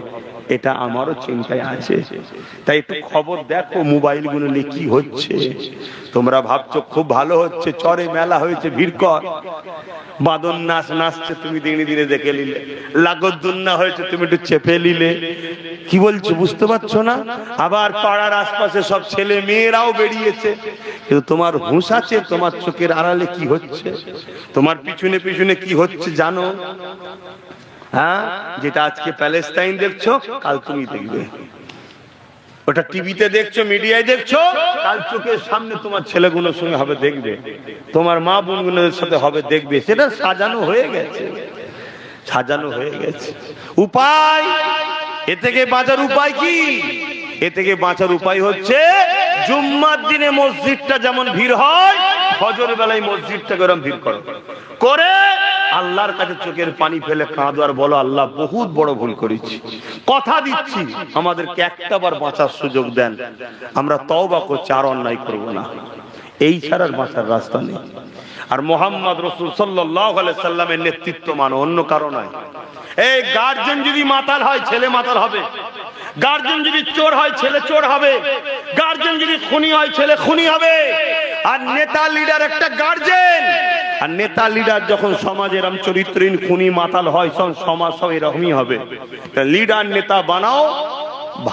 এটা আমারও চিন্তায় আছে। তাই একটু খবর দেখো মোবাইল গুলো নিয়ে কি হচ্ছে। তোমরা ভাবছো খুব ভালো হচ্ছে, চরে মেলা হয়েছে, ভিড় কর, বাদন নাচ নাচছে, তুমি দিনে দিনে দেখে নিলে, লাগদ্দুন্না হয়েছে, তুমি একটু চেপে নিলে। কি বলছো বুঝতে পারছো না? আবার পাড়ার আশপাশে সব ছেলে মেয়েরাও বেরিয়েছে, কিন্তু তোমার হুঁশ আছে তোমার চোখের আড়ালে কি হচ্ছে, তোমার পিছনে পিছনে কি হচ্ছে জানো? হ্যাঁ, যেটা আজকে প্যালেস্টাইন দেখছো, কাল তুমি দেখবে। ওটা টিভিতে দেখছো, মিডিয়ায় দেখছো, কাল চোখের সামনে তোমার ছেলেগুলোর সঙ্গে হবে দেখবে, তোমার মা বোনগুলোর সাথে হবে দেখবে। সেটা সাজানো হয়ে গেছে, সাজানো হয়ে গেছে। উপায়, এ থেকে বাঁচার উপায় কি? এ থেকে বাঁচার উপায় হচ্ছে জুম্মার দিনে মসজিদটা যেমন ভিড় হয়, ফজরের বেলায় মসজিদটা গরম ভিড় করো, করে আল্লাহর কাছে চোখের পানি ফেলে কাঁদো আর বলো, আল্লাহ বহুত বড় ভুল করেছি, কথা দিচ্ছি আমাদেরকে একটা বার বাঁচার সুযোগ দেন, আমরা তওবা করছি, আর অন্যায় করবো না। এই ছাড়ার বাঁচার রাস্তা নেই। আর মুহাম্মদ রাসূল সাল্লাল্লাহু আলাইহি সাল্লামের নেতৃত্ব মানো, অন্য কারো নয়। এই গার্জেন যদি মাতাল হয়, ছেলে মাতাল হবে। গার্জেন যদি চোর হয়, ছেলে চোর হবে। গার্জেন যদি খুনি হয়, ছেলে খুনি হবে। আর নেতা লিডার একটা গার্জেন, আর নেতা লিডার যখন সমাজের চরিত্রহীন খুনি মাতাল হয়, সমাজ সব এরকমই হবে। লিডার নেতা বানাও,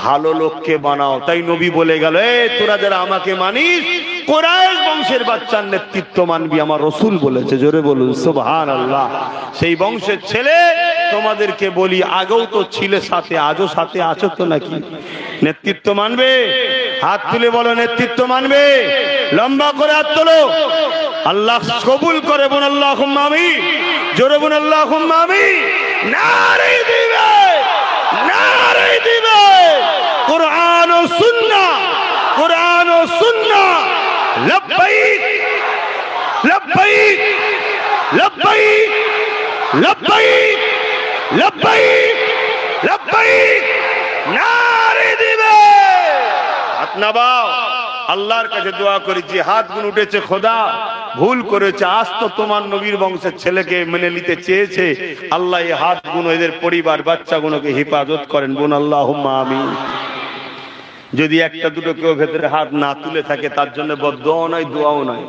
ভালো লোককে বানাও। তাই নবী বলে গেল, তোরা যারা আমাকে মানিস, কুরাইশ বংশের বাচ্চার নেতৃত্ব মানবি, আমার রাসূল বলেছে। জোরে বলুন সুবহানাল্লাহ। সেই বংশের ছেলে তোমাদেরকে বলি, আগেও তো ছিলে সাথে, আজও সাথে আছো তো নাকি? নেতৃত্ব মানবে? হাত তুলে বলো নেতৃত্ব মানবে। লম্বা করে হাত তোলো। আল্লাহ কবুল করে বলুন আল্লাহুম্মা আমিন। জোরে বলুন আল্লাহুম্মা আমিন। নারে দিবে, নারে দিবে। কুরআন ও সুন্নাহ, কুরআন ও সুন্নাহ। লব্বাইক লব্বাইক লব্বাইক লব্বাইক লব্বাইক লব্বাইক। নারে দিবে। হাত নামাও, আল্লাহর কাছে দোয়া করেছি, হাত গুণ উঠেছে, খোদা ভুল করেছে, আজ তো তোমার নবীর বংশের ছেলেকে মেনে নিতে চেয়েছে, আল্লাহ এই হাত গুণ এদের পরিবার বাচ্চাগুলোকে হেফাজত করেন। বোন আল্লাহুম্মা আমিন। যদি একটা দুটো কেউ ভেতরে হাত না তুলে থাকে, তার জন্য বদদুয়াও নাই, দোয়াও নাই,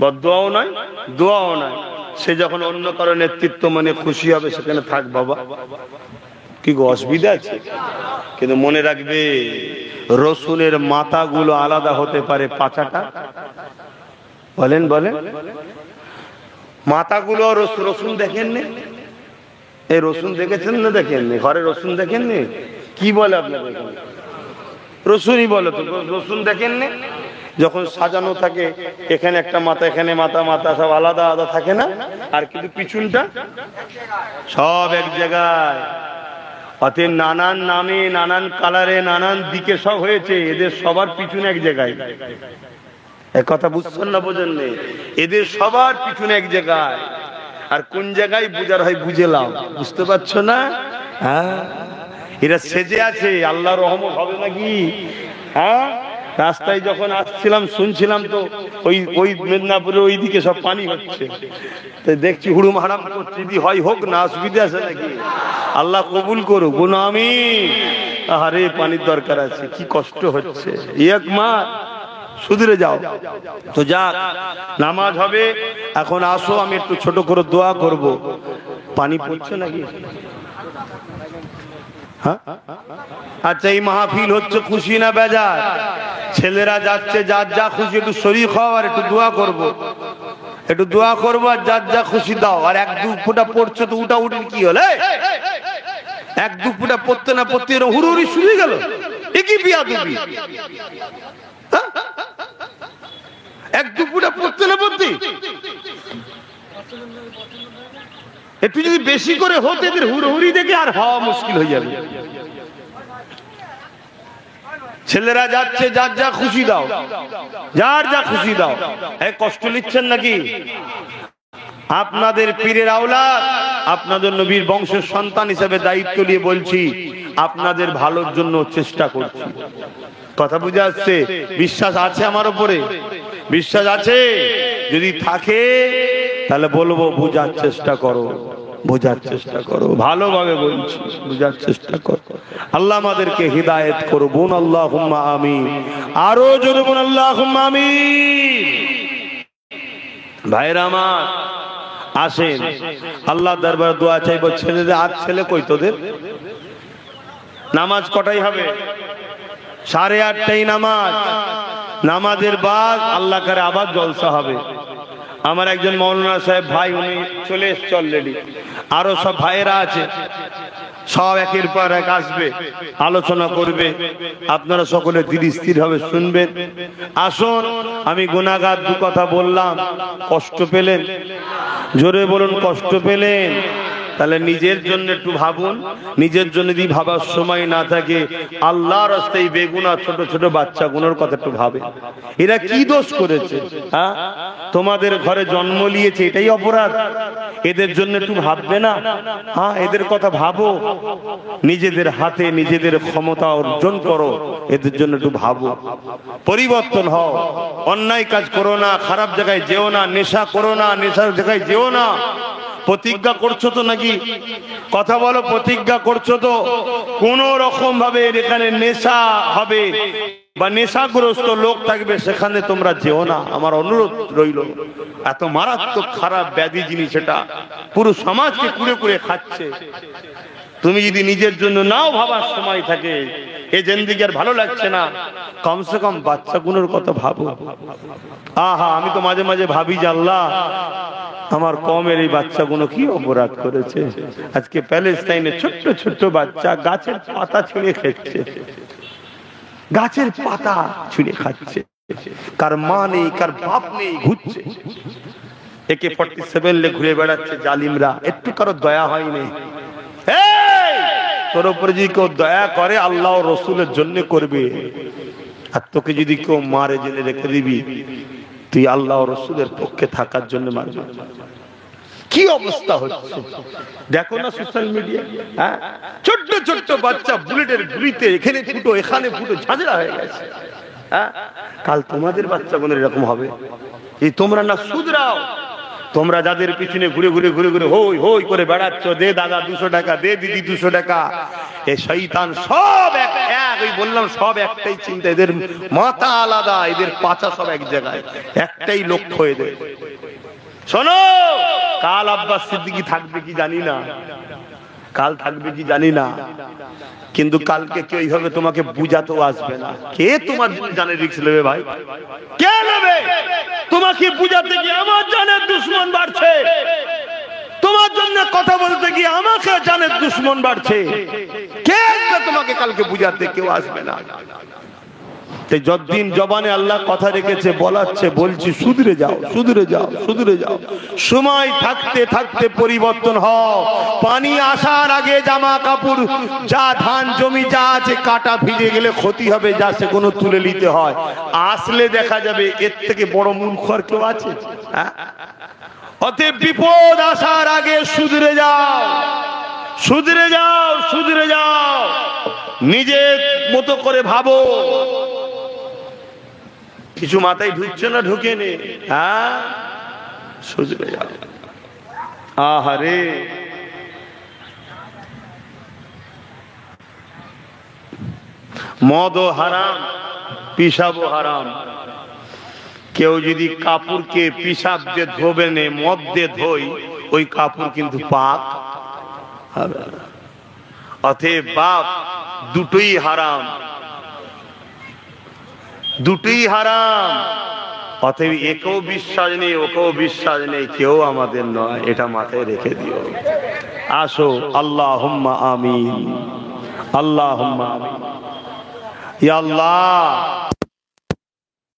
বদদুয়াও নাই, দোয়াও নাই। সে যখন অন্য কারো নেতৃত্ব মানে খুশি হবে, সেখানে থাক বাবা, কি গো অসুবিধা আছে? কিন্তু মনে রাখবে, রসুনের মাথাগুলো আলাদা হতে পারে, পাছাটা বলেন বলেন, মাথাগুলো রসুন দেখেননি? এই রসুন দেখেছেন না দেখেননি? ঘরে রসুন দেখেননি? কি বলে আপনাদের রসুনই বলে তো, রসুন দেখেননি? যখন সাজানো থাকে, এখানে একটা মাথা, এখানে মাথা, মাথা সব আলাদা আলাদা থাকে না? আর কিন্তু পিছনটা সব এক জায়গায়। অতএব নানান নামে, নানান কালারে, নানান দিকে সব হয়েছে, এদের সবার পিছনে এক জায়গায়। এক কথা বুঝছেন না? বোঝেন নেই? এদের সবার পিছনে এক জায়গায়। আর কোন জায়গায় বুঝার হয় বুঝেলাম, বুঝতে পারছো না? হ্যাঁ, এরা সেজে আছে, আল্লাহর রহমত হবে নাকি? হ্যাঁ, রাস্তায় যখন আসছিলাম শুনছিলাম তো ওই মেদিনীপুরের ওই দিকে সব পানি হচ্ছে, দেখছি হুড়ুম হারাম করছে। যদি হয় হোক না, অসুবিধা আছে নাকি? আল্লাহ কবুল করুক। বলুন আমিন। আরে পানির দরকার আছে, কি কষ্ট হচ্ছে। এক মা সুধরে যাও তো, যাক নামাজ হবে। এখন আসো, আমি একটু ছোট করে দোয়া করব। পানি পড়ছে নাকি? আচ্ছা, এই মাহফিল হচ্ছে খুশি না বেজার? ছেলেরা যাচ্ছে, যার যা খুশি, একটু শরীক হও আর একটু দোয়া করব। একটু দোয়া করবো আর যার যা খুশি দাও। আর এক দু ফোঁটা পড়ছো তো উঠা উঠি কি হলে, এক দু ফোঁটা পড়তে না পড়তে হুড়ুহুড়ি শুরু হয়ে গেল, এ কি বিয়াদবি? এক দু ফোঁটা পড়তে না পড়তে একটু যদি বেশি করে হতে এদের হুড়হুড়ি দেখে আর হওয়া মুশকিল হয়ে যাবে। ছেলেরা যাচ্ছে, যার যা খুশি দাও, যার যা খুশি দাও। এই কষ্ট নিচ্ছেন নাকি? আপনাদের পীরের আওলাদ, আপনাদের নবীর বংশের সন্তান হিসেবে দায়িত্ব নিয়ে বলছি, আপনাদের ভালোর জন্য চেষ্টা করছি। কথা বুঝে আসছে? বিশ্বাস আছে আমার উপরে? বিশ্বাস আছে? যদি থাকে তাহলে বলবো বোঝার চেষ্টা করো, বোঝার চেষ্টা করো, ভালোভাবে বলছি, বোঝার চেষ্টা করো। আল্লাহ আমাদেরকে হিদায়াত করুন, আল্লাহুম্মা আমিন। আরো জোরে বলুন আল্লাহুম্মা আমিন। ভাইরা আমার আসেন, আল্লাহ দরবারে দোয়া চাইবো। ছেলেদের আর ছেলে কই তোদের? নামাজ কটাই হবে? 8:30টাই নামাজ। নামাজের বাদ আল্লাহ করে আবার জলসা হবে। আমার একজন মৌলানা সাহেব ভাই, উনি চলে এসছে অলরেডি। আরো সব ভাইয়েরা আছে, সব একের পর এক আসবে, আলোচনা করবে। আপনারা সকলে ধীর স্থির ভাবে শুনবেন। আসুন, আমি গুনাহগার দু কথা বললাম, কষ্ট পেলেন? জোরে বলুন, কষ্ট পেলেন? তাহলে নিজের জন্য একটু ভাবুন। নিজের জন্য যদি ভাবার সময় না থাকে, আল্লাহর রাস্তায় বেগুনা ছোট ছোট বাচ্চাগুলোর কথা একটু ভাবে। এরা কি দোষ করেছে? হ্যাঁ, তোমাদের ঘরে জন্ম নিয়েছে, এটাই অপরাধ? এদের জন্য একটু ভাববে না? হ্যাঁ, এদের কথা ভাবো। নিজেদের হাতে নিজেদের ক্ষমতা অর্জন করো, এদের জন্য একটু ভাবো। পরিবর্তন হও। অন্যায় কাজ করো না, খারাপ জায়গায় যেও না, নেশা করো না, নেশার জায়গায় যেও না। প্রতিজ্ঞা করছো তো নাকি? কথা বলো, প্রতিজ্ঞা করছো তো? কোন রকম ভাবে এখানে নেশা হবে বা নেশাগ্রস্ত লোক থাকবে, সেখানে তোমরা যেও না, আমার অনুরোধ রইল। এত মারাত্মক খারাপ ব্যাধি জিনিস, এটা পুরো সমাজকে কুড়ে কুড়ে খাচ্ছে। তুমি যদি নিজের জন্য নাও ভাবার সময় থাকে, এই জিন্দেগি আর ভালো লাগছে না, কমসে কম বাচ্চাগুলোর কথা ভাবো। আহা, আমি তো মাঝে মাঝে ভাবি যে আল্লাহ, আমার কমের এই বাচ্চাগুলো কি অপরাধ করেছে। আজকে প্যালেস্টাইনে ছোট্ট ছোট্ট বাচ্চা গাছের পাতা ছিঁড়ে খাচ্ছে, গাছের পাতা ছিঁড়ে খাচ্ছে। কার মা নেই, কার বাপ নেই, ঘুরছে। AK-47 লে ঘুরে বেড়াচ্ছে জালিমরা। একটু কারো দয়া হয়নি? তোর উপরে যদি কেউ দয়া করে, আল্লাহ ও রসুলের জন্য করবে। আর তোকে যদি কেউ মারে, জেনে রেখে দিবি, তুই আল্লাহ ও রসুলের পক্ষে থাকার জন্য মারবে। কি অবস্থা হচ্ছে দেখো না সোশ্যাল মিডিয়া। হ্যাঁ, ছোট্ট ছোট্ট বাচ্চা বুলেটের গুলিতে এখানে ফুটো, এখানে ফুটো, ঝাঁঝরা হয়ে গেছে। হ্যাঁ, কাল তোমাদের বাচ্চাগুলো এরকম হবে। এই তোমরা না শুধরাও, তোমরা যাদের পিছনে ঘুরে ঘুরে ঘুরে ঘুরে হই হই করে বেড়াচ্ছ, দে দাদা 200 টাকা, দে দিদি 200 টাকা। এই শয়তান সব এক, ওই বললাম সব একটাই চিন্তা, এদের মাথা আলাদা, এদের পাছা সব এক জায়গায়, একটাই লক্ষ্য এদের। শোনো, কাল আব্বাস সিদ্দিকী থাকবে কি জানি না, কাল থাকবে কি জানি না, কিন্তু কালকে কেউ এইভাবে তোমাকে বুঝাতেও আসবে না। কে তোমার জানের রিস্ক নেবে ভাই? কে নেবে? তোমাকে বুঝাতে গিয়ে আমার জানের দুশ্মন বাড়ছে, তোমার জন্য কথা বলতে গিয়ে আমাকে জানের দুশ্মন বাড়ছে। কে আসবে তোমাকে কালকে বুঝাতে? কেউ আসবে না। যতদিন জবানে আল্লাহ কথা রেখেছে, বলাচ্ছে, বলছি সুধরে যাও, সুধরে যাও, সুধরে যাও। সময় থাকতে থাকতে পরিবর্তন হও। পানি আসার আগে জামা কাপড়, যা ধান জমি যা আছে, কাটা ভিজে গেলে ক্ষতি হবে, যা সেগুলো তুলে নিতে হয়। আসলে দেখা যাবে এর থেকে বড় মূর্খ আর কেউ আছে? হ্যাঁ, অতএব বিপদ আসার আগে সুধরে যাও, সুধরে যাও, সুধরে যাও। নিজের মতো করে ভাবো। কিছু মাথায় ঢুকছে না? ঢুকে নে। হ্যাঁ, সুধরে যাও। আহারে, মদও হারাম, পিসাবও হারাম। কেউ যদি কাপড়কে পিসাব দিয়ে ধোবে নে, মদ দিয়ে ধোই, ওই কাপড় কিন্তু পাক হবে। অতএব বাপ, দুটোই হারাম, দুটোই হারাম। অতএব একেও বিশ্বাস নেই, ওকেও বিশ্বাস নেই, কেউ আমাদের নয়, এটা মাথায় রেখে দিও। আসো, আল্লাহুম্মা আমিন, আল্লাহুম্মা আমিন। ইয়া আল্লাহ,